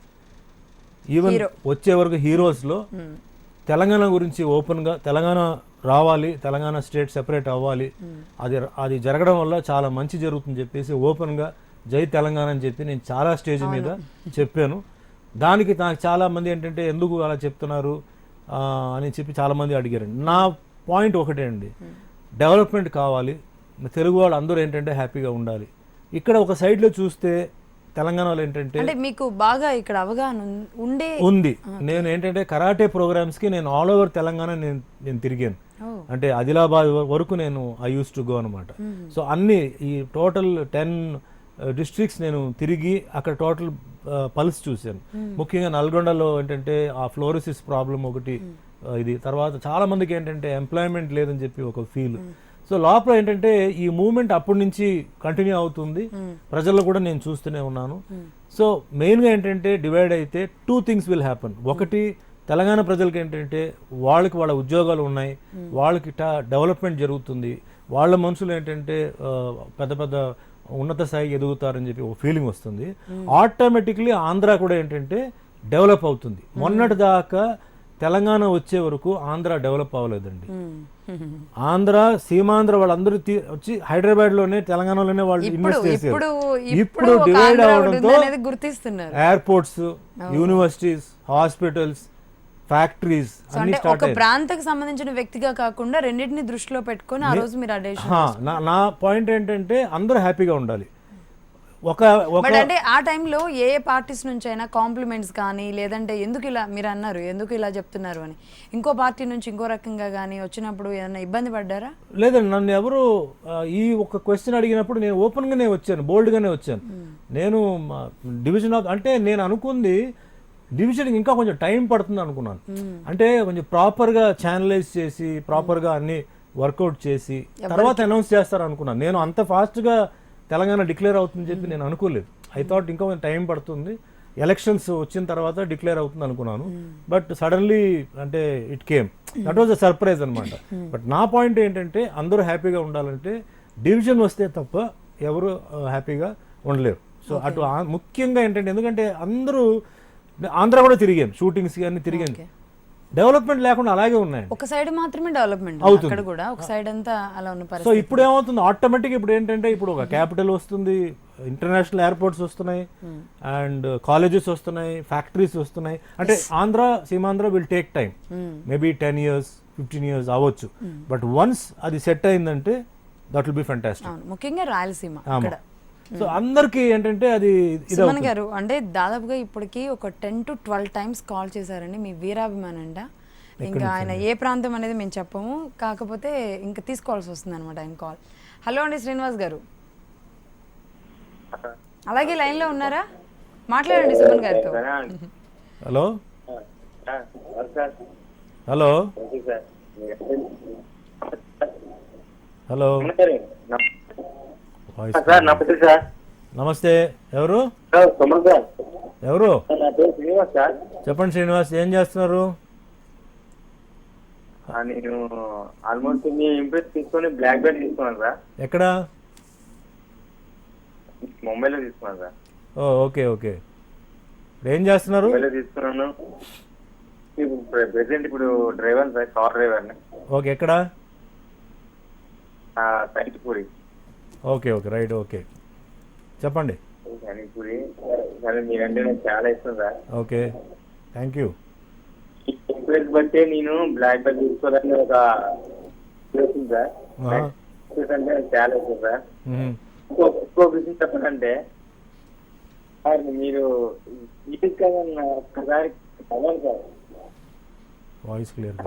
Speaker 2: even వచ్చే వరకు హీరోస్లో తెలంగాణ గురించి ఓపెన్గా తెలంగాణ రావాలి, తెలంగాణ స్టేట్ సెపరేట్ అవ్వాలి, అది జరగడం వల్ల చాలా మంచి జరుగుతుందని చెప్పేసి ఓపెన్గా జై తెలంగాణ అని చెప్పి నేను చాలా స్టేజ్ మీద చెప్పాను. దానికి నాకు చాలామంది ఏంటంటే ఎందుకు అలా చెప్తున్నారు అని చెప్పి చాలామంది అడిగారు. నా పాయింట్ ఒకటే అండి, డెవలప్మెంట్ కావాలి, తెలుగు వాళ్ళు అందరూ ఏంటంటే హ్యాపీగా ఉండాలి. ఇక్కడ ఒక సైడ్లో చూస్తే తెలంగాణలో ఏంటంటే
Speaker 1: మీకు బాగా ఇక్కడ అవగాహన ఉంది.
Speaker 2: నేను ఏంటంటే కరాటే ప్రోగ్రామ్స్కి నేను ఆల్ ఓవర్ తెలంగాణ నేను తిరిగాను. అంటే ఆదిలాబాద్ వరకు నేను ఐ యూస్ టు గో అనమాట. సో అన్ని ఈ టోటల్ 10 డిస్ట్రిక్ట్స్ నేను తిరిగి అక్కడ టోటల్ పల్స్ చూశాను. ముఖ్యంగా నల్గొండలో ఏంటంటే ఆ ఫ్లోరోసిస్ ప్రాబ్లం ఒకటి, ఇది తర్వాత చాలా మందికి ఏంటంటే ఎంప్లాయ్మెంట్ లేదని చెప్పి ఒక ఫీల్. సో లోపల ఏంటంటే ఈ మూవ్మెంట్ అప్పటి నుంచి కంటిన్యూ అవుతుంది, ప్రజల్లో కూడా నేను చూస్తూనే ఉన్నాను. సో మెయిన్గా ఏంటంటే డివైడ్ అయితే 2 things విల్ హ్యాపన్. ఒకటి తెలంగాణ ప్రజలకి ఏంటంటే వాళ్ళ ఉద్యోగాలు ఉన్నాయి, వాళ్ళకి డెవలప్మెంట్ జరుగుతుంది, వాళ్ళ మనుషులు ఏంటంటే పెద్ద పెద్ద ఉన్నత స్థాయికి ఎదుగుతారని చెప్పి ఒక ఫీలింగ్ వస్తుంది. ఆటోమేటిక్లీ ఆంధ్ర కూడా ఏంటంటే డెవలప్ అవుతుంది. మొన్నటి దాకా తెలంగాణ వచ్చే వరకు ఆంధ్ర డెవలప్ అవ్వలేదండి. ఆంధ్ర సీమాంధ్ర వాళ్ళందరూ వచ్చి హైదరాబాద్ లోనే తెలంగాణలోనే వాళ్ళు ఇన్వెస్ట్ చేశారు. ఇప్పుడు డివైడ్ అవడంతో
Speaker 1: గుర్తిస్తున్నారు.
Speaker 2: Airports, universities, hospitals, factories
Speaker 1: so
Speaker 2: అన్ని
Speaker 1: అంటే
Speaker 2: స్టార్ట్
Speaker 1: ఒక ప్రాంతకు సంబంధించిన వ్యక్తిగా కాకుండా రెండింటిని దృష్టిలో పెట్టుకొని ఆ రోజు మీరు ఆ డెసిషన్
Speaker 2: నా పాయింట్ ఏంటంటే అందరూ హ్యాపీగా ఉండాలి. ఒక
Speaker 1: బట్ అంటే ఆ టైంలో ఏ పార్టీస్ నుంచి అయినా కాంప్లిమెంట్స్ కానీ లేదంటే ఎందుకు ఇలా మీరు అన్నారు ఎందుకు ఇలా చెప్తున్నారు అని ఇంకో పార్టీ నుంచి ఇంకో రకంగా కానీ వచ్చినప్పుడు ఏమైనా ఇబ్బంది పడ్డారా?
Speaker 2: లేదండి, నన్ను ఎవరు ఈ ఒక క్వశ్చన్ అడిగినప్పుడు నేను ఓపెన్గానే వచ్చాను, బోల్డ్గానే వచ్చాను. నేను డివిజన్ ఆఫ్ అంటే నేను అనుకుంది డివిజన్కి ఇంకా కొంచెం టైం పడుతుంది అనుకున్నాను. అంటే కొంచెం ప్రాపర్గా ఛానలైజ్ చేసి ప్రాపర్గా అన్ని వర్కౌట్ చేసి తర్వాత అనౌన్స్ చేస్తారు అనుకున్నాను. నేను అంత ఫాస్ట్గా తెలంగాణ డిక్లేర్ అవుతుందని చెప్పి నేను అనుకోలేదు. ఐ థాట్ ఇంకా కొంచెం టైం పడుతుంది, ఎలక్షన్స్ వచ్చిన తర్వాత డిక్లేర్ అవుతుంది అనుకున్నాను. బట్ సడన్లీ అంటే it came, that was a surprise అనమాట. బట్ నా పాయింట్ ఏంటంటే అందరూ హ్యాపీగా ఉండాలంటే డివిజన్ వస్తే తప్ప ఎవరు హ్యాపీగా ఉండలేరు. సో అటు ముఖ్యంగా ఏంటంటే ఎందుకంటే అందరూ ఆంధ్ర కూడా తిరిగాను, షూటింగ్స్ అన్ని తిరిగాను, డెవలప్మెంట్ లేకుండా అలాగే ఉన్నాయి.
Speaker 1: ఒక సైడ్ మాత్రమే డెవలప్మెంట్
Speaker 2: అవుతుంది.
Speaker 1: అక్కడ కూడా ఒక సైడ్ అంతా అలా ఉన్న
Speaker 2: సో
Speaker 1: పరిస్థితి.
Speaker 2: ఇప్పుడు ఏమవుతుంది ఆటోమేటిక్ ఇప్పుడు ఏంటంటే ఇప్పుడు ఒక క్యాపిటల్ వస్తుంది, ఇంటర్నేషనల్ ఎయిర్పోర్ట్స్ వస్తున్నాయి, అండ్ కాలేజెస్ వస్తున్నాయి, ఫ్యాక్టరీస్ వస్తున్నాయి. అంటే Andhra Seemandhra will take time, maybe 10 years 15 years అవ్వచ్చు. బట్ వన్స్ అది సెట్ అయిందంటే దట్ విల్ బి ఫెంటాస్టిక్.
Speaker 1: అవును, ముఖ్యంగా రాయలసీమ అక్కడ.
Speaker 2: సో అందరికి ఏంటంటే అది
Speaker 1: సుమన్ గారు అంటే దాదాపుగా ఇప్పటికి ఒక 10 to 12 times కాల్ చేశారండి మీ వీరాభిమానంట. ఇంకా ఆయన ఏ ప్రాంతం అనేది మేము చెప్పము, కాకపోతే ఇంకా తీసుకోవాల్సి వస్తుంది అనమాట ఆయన కాల్. హలో అండి శ్రీనివాస్ గారు, అలాగే లైన్లో ఉన్నారా? మాట్లాడండి సుమన్ గారితో.
Speaker 2: హలో హలో హలో
Speaker 6: సార్ నమస్తే సార్.
Speaker 2: నమస్తే, ఎవరు
Speaker 6: సుమన్ సార్,
Speaker 2: ఎవరు?
Speaker 6: నా పేరు శ్రీనివాస్ సార్.
Speaker 2: చెప్పండి శ్రీనివాస్, ఏం చేస్తున్నారు?
Speaker 6: నేను ఆల్మోస్ట్ మీ ఇంప్రెస్ తీసుకొని బ్లాక్ బెల్ట్ తీసుకున్నాను సార్.
Speaker 2: ఎక్కడ?
Speaker 6: ముంబైలో తీసుకున్నాను సార్.
Speaker 2: ఓకే ఓకే, ఏం చేస్తున్నారు?
Speaker 6: ముంబైలో తీసుకున్నాను. ఇప్పుడు ప్రెసెంట్ ఇప్పుడు డ్రైవర్ సార్, కార్ డ్రైవర్ని.
Speaker 2: ఓకే, ఎక్కడ?
Speaker 6: Sainikpuri.
Speaker 2: Okay okay right, okay చెప్పండి.
Speaker 6: సైనిక్పూరి సార్, మీరంటే నాకు చాలా ఇష్టం sir.
Speaker 2: Okay, thank you.
Speaker 6: Impress బట్టే నేను బ్లాక్ బెల్ట్ తీసుకోవాలని ఒక చేసింది సార్. అంటే నాకు చాలా ఇష్టం సార్. ఇంకో విషయం చెప్పాలంటే సార్, మీరు ఇది కదన్నా ఒక్కసారి చదవాలి సార్.
Speaker 2: వాయిస్ క్లియర్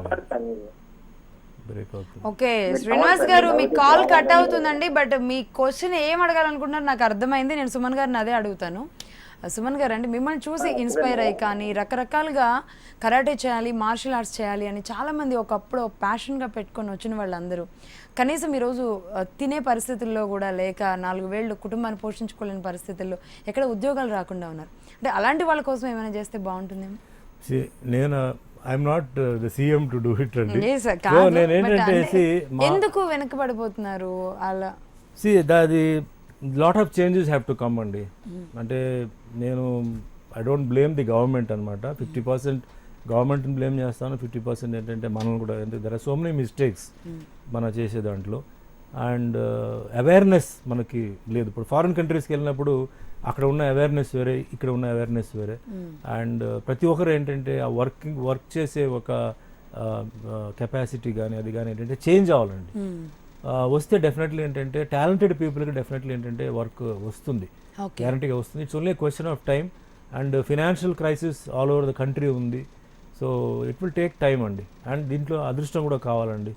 Speaker 2: బ్రేక్ అవుతుంది.
Speaker 1: ఓకే శ్రీనివాస్ గారు, మీ కాల్ కట్ అవుతుందండి. బట్ మీ క్వశ్చన్ ఏం అడగాలనుకుంటున్నారు నాకు అర్థమైంది. నేను సుమన్ గారిని అదే అడుగుతాను. సుమన్ గారు అంటే మిమ్మల్ని చూసి ఇన్స్పైర్ అయ్యి కానీ రకరకాలుగా కరాటే చేయాలి, మార్షల్ ఆర్ట్స్ చేయాలి అని చాలామంది ఒకప్పుడు ప్యాషన్గా పెట్టుకొని వచ్చిన వాళ్ళందరూ కనీసం ఈరోజు తినే పరిస్థితుల్లో కూడా లేక 4 వేళ్ళు కుటుంబాన్ని పోషించుకోలేని పరిస్థితుల్లో ఎక్కడ ఉద్యోగాలు రాకుండా ఉన్నారు. అంటే అలాంటి వాళ్ళ కోసం ఏమైనా చేస్తే బాగుంటుందేమో.
Speaker 2: నేను I'm not the CM to do it అండి.
Speaker 1: నేను
Speaker 2: ఏంటంటే
Speaker 1: ఎందుకు వెనకబడిపోతున్నారు అలా?
Speaker 2: అది lot of changes have to come అండి. అంటే నేను I don't blame the government అనమాట. 50% గవర్నమెంట్ని బ్లేమ్ చేస్తాను, 50% ఏంటంటే మనల్ని కూడా. There are so many mistakes మనం చేసే దాంట్లో. అండ్ అవేర్నెస్ మనకి లేదు. ఇప్పుడు ఫారిన్ కంట్రీస్కి వెళ్ళినప్పుడు అక్కడ ఉన్న అవేర్నెస్ వేరే, ఇక్కడ ఉన్న అవేర్నెస్ వేరే. అండ్ ప్రతి ఒక్కరు ఏంటంటే ఆ వర్క్ చేసే ఒక కెపాసిటీ కానీ అది కానీ ఏంటంటే చేంజ్ అవ్వాలండి. వస్తే డెఫినెట్లీ ఏంటంటే టాలెంటెడ్ పీపుల్కి డెఫినెట్లీ ఏంటంటే వర్క్ వస్తుంది, గ్యారంటీగా వస్తుంది. It's only question of time. And financial crisis all over the country ఉంది. So it will take time అండి. అండ్ దీంట్లో అదృష్టం కూడా కావాలండి.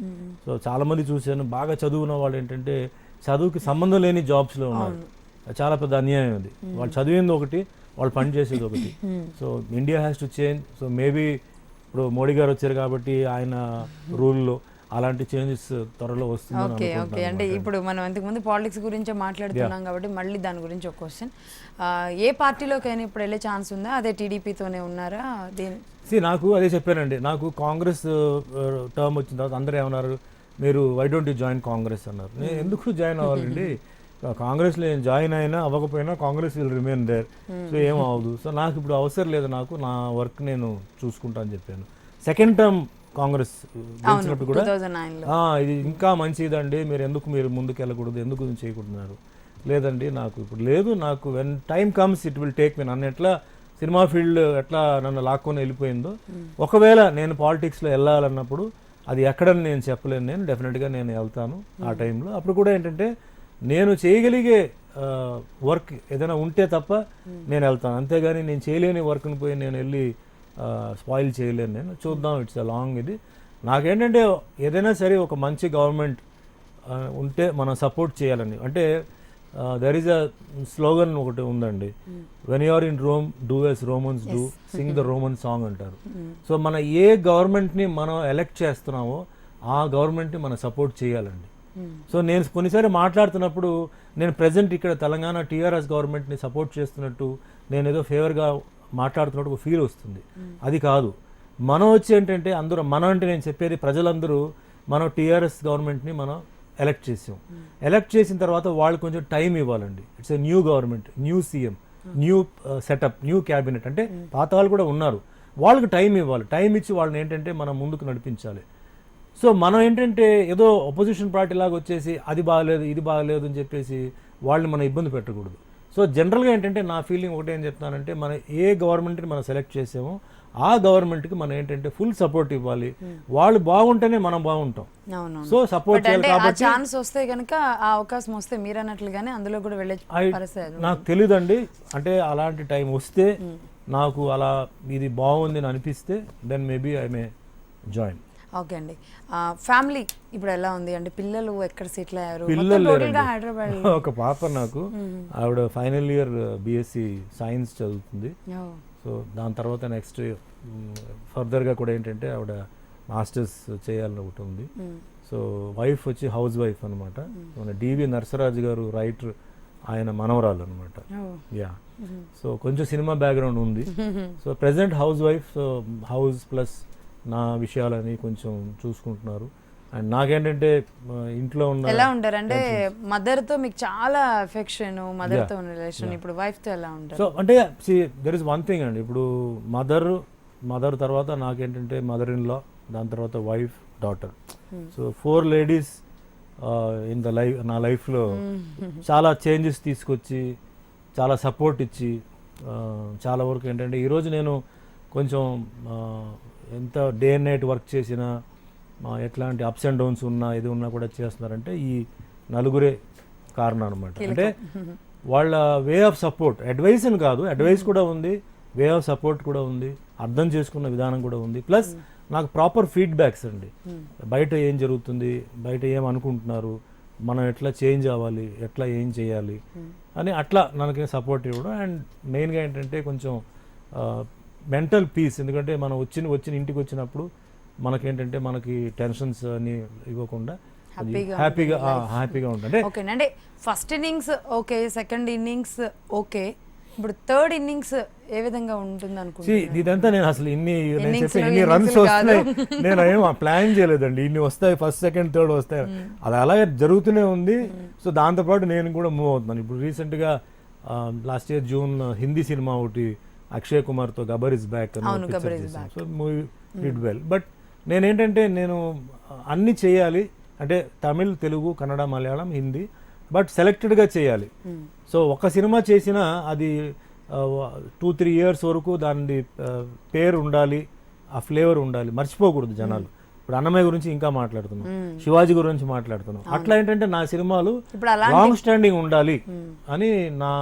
Speaker 2: సో చాలామంది చూశాను బాగా చదువున్న వాళ్ళు ఏంటంటే చదువుకి సంబంధం లేని జాబ్స్లో ఉన్నారు. చాలా పెద్ద అన్యాయం అది. వాళ్ళు చదివింది ఒకటి, వాళ్ళు పని చేసేది ఒకటి. So India has to change. So maybe ఇప్పుడు మోడీ గారు వచ్చారు కాబట్టి ఆయన రూల్లో అలాంటి చేంజెస్ త్వరలో వస్తుంది.
Speaker 1: ఓకే ఓకే, అంటే ఇప్పుడు మనం ఇంతకుముందు పాలిటిక్స్ గురించే మాట్లాడుతున్నాం కాబట్టి మళ్ళీ దాని గురించి ఒక క్వశ్చన్. ఏ పార్టీలోకైనా ఇప్పుడు వెళ్ళే ఛాన్స్ ఉందా? అదే టీడీపీతోనే ఉన్నారా?
Speaker 2: నాకు అదే చెప్పానండి. నాకు కాంగ్రెస్ టర్మ్ వచ్చిన తర్వాత అందరూ ఏమన్నారు, మీరు why don't you join Congress అన్నారు. నేను ఎందుకు జాయిన్ అవ్వాలండి? కాంగ్రెస్లో నేను జాయిన్ అయినా అవ్వకపోయినా Congress will remain there. So ఏం అవ్వదు. సో నాకు ఇప్పుడు అవసరం లేదు, నాకు నా వర్క్ నేను చూసుకుంటా అని చెప్పాను. సెకండ్ టర్మ్ కాంగ్రెస్ గెలిచినప్పుడు కూడా ఇది ఇంకా మంచిదండి, మీరు ముందుకు వెళ్ళకూడదు, ఎందుకు చేయకూడదు. లేదండి నాకు ఇప్పుడు లేదు, నాకు when time comes it will take me. నన్ను ఎట్లా సినిమా ఫీల్డ్ ఎట్లా నన్ను లాక్కొని వెళ్ళిపోయిందో, ఒకవేళ నేను పాలిటిక్స్లో వెళ్ళాలన్నప్పుడు అది ఎక్కడని నేను చెప్పలేను. నేను డెఫినెట్గా నేను వెళ్తాను ఆ టైంలో. అప్పుడు కూడా ఏంటంటే నేను చేయగలిగే వర్క్ ఏదైనా ఉంటే తప్ప నేను వెళ్తాను, అంతేగాని నేను చేయలేని వర్క్ని పోయి నేను వెళ్ళి స్పాయిల్ చేయలేను. నేను చూద్దాం, ఇట్స్ అ లాంగ్ ఇది. నాకేంటంటే ఏదైనా సరే ఒక మంచి గవర్నమెంట్ ఉంటే మనం సపోర్ట్ చేయాలని. అంటే దెర్ ఈజ్ అ స్లోగన్ ఒకటి ఉందండి, when you are in Rome do as Romans do, sing the Roman song అంటారు. సో మన ఏ గవర్నమెంట్ని మనం ఎలక్ట్ చేస్తున్నామో ఆ గవర్నమెంట్ని మనం సపోర్ట్ చేయాలండి. సో నేను కొన్నిసారి మాట్లాడుతున్నప్పుడు నేను ప్రజెంట్ ఇక్కడ తెలంగాణ టీఆర్ఎస్ గవర్నమెంట్ని సపోర్ట్ చేస్తున్నట్టు, నేను ఏదో ఫేవర్గా మాట్లాడుతున్నట్టు ఒక ఫీల్ వస్తుంది. అది కాదు. మనం వచ్చి ఏంటంటే అందరూ, మనం అంటే నేను చెప్పేది ప్రజలందరూ మనం టీఆర్ఎస్ గవర్నమెంట్ని మనం ఎలక్ట్ చేసాం. ఎలక్ట్ చేసిన తర్వాత వాళ్ళు కొంచెం టైం ఇవ్వాలండి. It's a new government, new CM, new setup, new cabinet. అంటే పాత వాళ్ళు కూడా ఉన్నారు, వాళ్ళకి టైం ఇవ్వాలి. టైం ఇచ్చి వాళ్ళని ఏంటంటే మనం ముందుకు నడిపించాలి. సో మనం ఏంటంటే ఏదో అపోజిషన్ పార్టీ లాగా వచ్చేసి అది బాగలేదు ఇది బాగలేదు అని చెప్పేసి వాళ్ళని మనం ఇబ్బంది పెట్టకూడదు. సో జనరల్గా ఏంటంటే నా ఫీలింగ్ ఒకటే ఏం చెప్తానంటే, మనం ఏ గవర్నమెంట్ని మనం సెలెక్ట్ చేసామో ఆ గవర్నమెంట్కి మనం ఏంటంటే ఫుల్ సపోర్ట్ ఇవ్వాలి. వాళ్ళు బాగుంటేనే మనం బాగుంటాం. సో సపోర్ట్ చేయాలి. కాబట్టి
Speaker 1: ఛాన్స్ వస్తే కనుక, ఆ అవకాశం వస్తే మీరు అన్నట్లుగానే అందులో కూడా వెళ్ళే పరిస్థితి
Speaker 2: నాకు తెలియదండి. అంటే అలాంటి టైం వస్తే నాకు అలా ఇది బాగుంది అని అనిపిస్తే then maybe I may join.
Speaker 1: Okay అండి. ఫ్యామిలీ ఇప్పుడు ఎలా ఉంది అంటే, పిల్లలు ఎక్కడ సెటిల్ అయ్యారు?
Speaker 2: పిల్లలు లేరండి.
Speaker 1: హైదరాబాద్
Speaker 2: ఒక పాప నాకు, ఆవిడ ఫైనల్ ఇయర్ బీఎస్సీ సైన్స్ చదువుతుంది. సో దాని తర్వాత నెక్స్ట్ ఫర్దర్గా కూడా ఏంటంటే ఆవిడ మాస్టర్స్ చేయాలని ఒకటి ఉంది. సో వైఫ్ వచ్చి హౌస్ వైఫ్ అనమాట. మన డివి నరసరాజు గారు రైటర్, ఆయన మనవరాలు అనమాట. యా, సో కొంచెం సినిమా బ్యాక్గ్రౌండ్ ఉంది. So present house wife, so house plus నా విషయాలని కొంచెం చూసుకుంటున్నారు. అండ్ నాకేంటంటే ఇంట్లో ఉన్న
Speaker 1: ఎలా ఉంటారు అంటే, మదర్ తో మీకు చాలా ఎఫెక్షన్, మదర్ తో ఉన్న రిలేషన్, ఇప్పుడు వైఫ్ తో ఎలా ఉంటారు?
Speaker 2: సో అంటే దెర్ ఇస్ వన్ థింగ్ అండి, ఇప్పుడు మదర్ తర్వాత నాకేంటంటే మదర్ ఇన్ లా, దాని తర్వాత wife, daughter. So 4 ladies in the life, నా లైఫ్లో చాలా చేంజెస్ తీసుకొచ్చి, చాలా సపోర్ట్ ఇచ్చి, చాలా వరకు ఏంటంటే ఈరోజు నేను కొంచెం ఎంత డే అండ్ నైట్ వర్క్ చేసినా, ఎట్లాంటి అప్స్ అండ్ డౌన్స్ ఉన్నా ఇది ఉన్నా కూడా చేస్తున్నారంటే ఈ నలుగురే కారణం అనమాట. అంటే వాళ్ళ వే ఆఫ్ సపోర్ట్, అడ్వైస్ అని కాదు, అడ్వైస్ కూడా ఉంది, వే ఆఫ్ సపోర్ట్ కూడా ఉంది, అర్థం చేసుకున్న విధానం కూడా ఉంది, ప్లస్ నాకు ప్రాపర్ ఫీడ్బ్యాక్స్ అండి. బయట ఏం జరుగుతుంది, బయట ఏం అనుకుంటున్నారు, మనం ఎట్లా చేంజ్ అవ్వాలి, ఎట్లా ఏం చేయాలి అని అట్లా మనకి సపోర్ట్ ఇవ్వడం. అండ్ మెయిన్గా ఏంటంటే కొంచెం మెంటల్ పీస్, ఎందుకంటే మనం వచ్చిన ఇంటికి వచ్చినప్పుడు మనకేంటంటే మనకి టెన్షన్స్ అని ఇవ్వకుండా హ్యాపీగా ఉంటుంది.
Speaker 1: ఓకే అంటే first innings okay, second innings okay, ఇప్పుడు థర్డ్ ఇన్నింగ్స్ ఏ విధంగా ఉంటుంది అనుకుంటున్నాను?
Speaker 2: ఇదంతా నేను అసలు ఇన్ని రన్స్ వస్తాయి నేను ఏం ప్లాన్ చేయలేదండి. ఇన్ని వస్తాయి, ఫస్ట్ సెకండ్ థర్డ్ వస్తాయి, అది అలాగే జరుగుతూనే ఉంది. సో దాంతోపాటు నేను కూడా మూవ్ అవుతున్నాను. ఇప్పుడు రీసెంట్గా last year June Hindi cinema ఒకటి అక్షయ్ కుమార్తో గబ్బర్ ఇస్ బ్యాక్ అని, so movie did well. But నేనేంటంటే నేను అన్ని చేయాలి అంటే తమిళ్, తెలుగు, కన్నడ, మలయాళం, హిందీ, బట్ సెలెక్టెడ్గా చేయాలి. సో ఒక సినిమా చేసినా అది 2-3 years వరకు దాని పేరు ఉండాలి, ఆ ఫ్లేవర్ ఉండాలి, మర్చిపోకూడదు జనాలు. ఇప్పుడు అన్నమయ్య గురించి ఇంకా మాట్లాడుతున్నాం, శివాజీ గురించి మాట్లాడుతున్నాం. అట్లా ఏంటంటే నా సినిమాలు లాంగ్ స్టాండింగ్ ఉండాలి అని నా,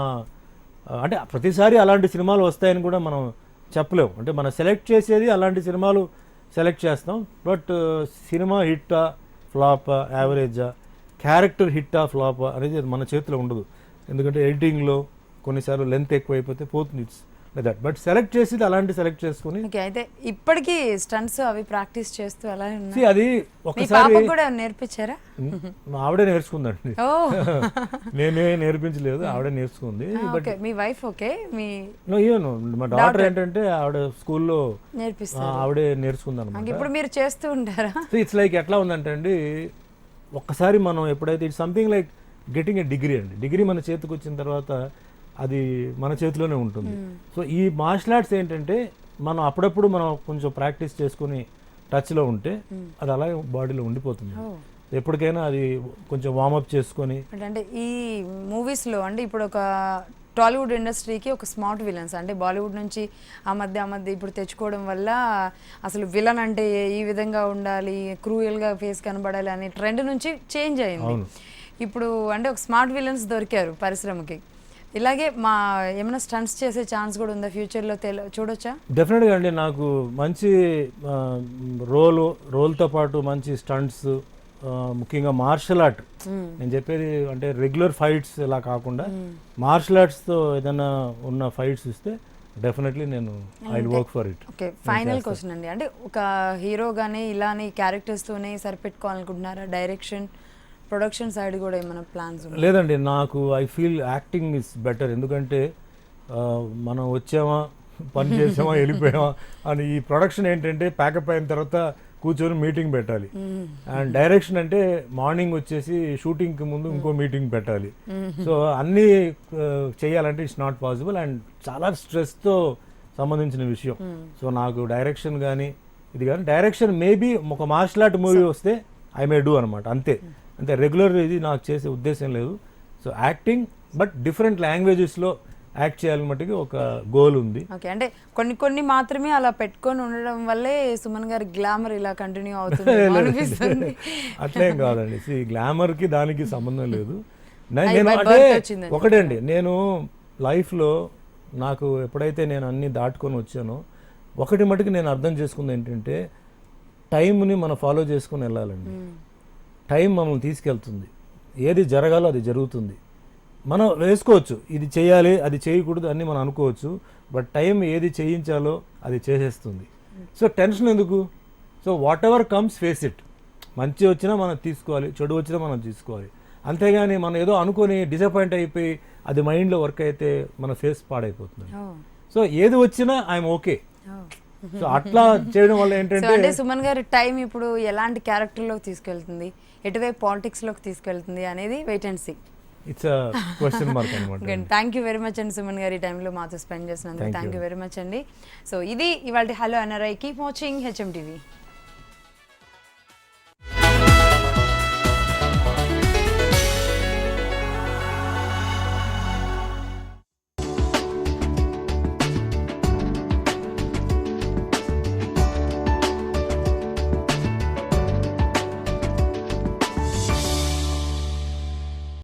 Speaker 2: అంటే ప్రతిసారి అలాంటి సినిమాలు వస్తాయని కూడా మనం చెప్పలేము. అంటే మనం సెలెక్ట్ చేసేది అలాంటి సినిమాలు సెలెక్ట్ చేస్తాం. బట్ సినిమా హిట్టా ఫ్లాపా, యావరేజా, క్యారెక్టర్ హిట్టా ఫ్లాపా అనేది మన చేతిలో ఉండదు. ఎందుకంటే ఎడిటింగ్లో కొన్నిసార్లు లెంత్ ఎక్కువైపోతే పోతుంది, it's like that. But select చేసేది అలాంటి సెలెక్ట్ చేసుకుని.
Speaker 1: అయితే ఇప్పటికీ స్టంట్స్ అవి ప్రాక్టీస్ చేస్తూ అలా
Speaker 2: అది ఒకసారి
Speaker 1: కూడా నేర్పించారా?
Speaker 2: ఆవిడే నేర్చుకుందండి, నేనే నేర్పించలేదు, ఆవిడే నేర్చుకుంది. బట్
Speaker 1: మీ వైఫ్ ఓకే,
Speaker 2: మా డాటర్ ఏంటంటే ఆవిడ స్కూల్లో
Speaker 1: నేర్పిస్తారు,
Speaker 2: ఆవిడే నేర్చుకుంది అనమాట.
Speaker 1: ఇప్పుడు మీరు చేస్తూ ఉంటారా?
Speaker 2: ఇట్స్ లైక్ ఎట్లా ఉందంటే అండి, ఒక్కసారి మనం ఎప్పుడైతే it's something like getting a degree అండి. డిగ్రీ మన చేతికి వచ్చిన తర్వాత అది మన చేతిలోనే ఉంటుంది. సో ఈ మార్షల్ ఆర్ట్స్ ఏంటంటే మనం అప్పుడప్పుడు మనం కొంచెం ప్రాక్టీస్ చేసుకుని టచ్లో ఉంటే అది అలాగే బాడీలో ఉండిపోతుంది. ఎప్పటికైనా అది కొంచెం వార్మప్ చేసుకొని.
Speaker 1: అంటే ఈ మూవీస్లో అంటే ఇప్పుడు ఒక టాలీవుడ్ ఇండస్ట్రీకి ఒక స్మార్ట్ విలన్స్, అంటే బాలీవుడ్ నుంచి ఆ మధ్య ఇప్పుడు తెచ్చుకోవడం వల్ల అసలు విలన్ అంటే ఈ విధంగా ఉండాలి, క్రూయల్గా ఫేస్ కనబడాలి అనే ట్రెండ్ నుంచి చేంజ్ అయింది. ఇప్పుడు అంటే ఒక స్మార్ట్ విలన్స్ దొరికారు పరిశ్రమకి. ఇలాగే ఏమైనా స్టంట్స్ చేసే ఛాన్స్ కూడా ఉందా ఫ్యూచర్లో చూడొచ్చా?
Speaker 2: డెఫినెట్గా అండి, నాకు మంచి రోల్తో పాటు మంచి స్టంట్స్, ముఖ్యంగా మార్షల్ ఆర్ట్, నేను చెప్పేది అంటే రెగ్యులర్ ఫైట్స్ ఇలా కాకుండా మార్షల్ ఆర్ట్స్తో ఏదైనా ఉన్న ఫైట్స్ ఇస్తే డెఫినెట్లీ నేను I will work for it.
Speaker 1: Okay, final question అండి, అంటే ఒక హీరోగానే ఇలానే క్యారెక్టర్స్తోనే సరిపెట్టుకోవాలనుకుంటున్నారా? డైరెక్షన్, ప్రొడక్షన్ సైడ్ కూడా ఏమైనా ప్లాన్స్?
Speaker 2: లేదండి, నాకు I feel acting is better. ఎందుకంటే మనం వచ్చామా, పని చేసామా, వెళ్ళిపోయామా అని. ఈ ప్రొడక్షన్ ఏంటంటే ప్యాకప్ అయిన తర్వాత కూర్చొని మీటింగ్ పెట్టాలి. అండ్ డైరెక్షన్ అంటే మార్నింగ్ వచ్చేసి షూటింగ్కి ముందు ఇంకో మీటింగ్ పెట్టాలి. సో అన్నీ చేయాలంటే ఇట్స్ నాట్ పాసిబుల్ అండ్ చాలా స్ట్రెస్తో సంబంధించిన విషయం. సో నాకు డైరెక్షన్ కానీ ఇది కానీ, డైరెక్షన్ మేబీ ఒక మార్షల్ ఆర్ట్ మూవీ వస్తే ఐ మే డూ అనమాట, అంతే. రెగ్యులర్ ఇది నాకు చేసే ఉద్దేశం లేదు. సో యాక్టింగ్, బట్ డిఫరెంట్ లాంగ్వేజెస్లో యాక్ట్ చేయాలని మట్టుకి ఒక గోల్ ఉంది.
Speaker 1: ఓకే, అంటే కొన్ని మాత్రమే అలా పెట్టుకొని ఉండడం వల్లే సుమన్ గారి గ్లామర్ ఇలా కంటిన్యూ అవుతుంది అనిపిస్తుంది.
Speaker 2: అట్లేం కాదండి, గ్లామర్కి దానికి సంబంధం లేదు. నేను అంటే ఒకటే అండి, నేను లైఫ్లో నాకు ఎప్పుడైతే నేను అన్ని దాటుకొని వచ్చానో ఒకటి మటుకు నేను అర్థం చేసుకుంది ఏంటంటే టైంని మనం ఫాలో చేసుకొని వెళ్ళాలండి. టైం మమ్మల్ని తీసుకెళ్తుంది, ఏది జరగాలో అది జరుగుతుంది. మనం వేసుకోవచ్చు, ఇది చేయాలి అది చేయకూడదు అన్నీ మనం అనుకోవచ్చు, బట్ టైం ఏది చేయించాలో అది చేసేస్తుంది. సో టెన్షన్ ఎందుకు? So what ever comes face it. మంచి వచ్చినా మనం తీసుకోవాలి, చెడు వచ్చినా మనం తీసుకోవాలి. అంతేగాని మనం ఏదో అనుకొని డిసప్పాయింట్ అయిపోయి అది మైండ్లో వర్క్ అయితే మన ఫేస్ పాడైపోతుంది. సో ఏది వచ్చినా ఐఎమ్ ఓకే. సో అట్లా చేయడం వల్ల ఏంటంటే
Speaker 1: అంటే సుమన్ గారి టైం ఇప్పుడు ఎలాంటి క్యారెక్టర్లోకి తీసుకెళ్తుంది, ఎటువైపు పాలిటిక్స్లోకి తీసుకెళ్తుంది అనేది wait and see.
Speaker 2: It's a question mark అనమాట.
Speaker 1: థ్యాంక్ యూ వెరీ మచ్ అండి సుమన్ గారి టైంలో మాతో స్పెండ్ చేసినందుకు. థ్యాంక్ యూ వెరీ మచ్ అండి. సో ఇది ఇవాళ hello NRI. Keep watching HM TV.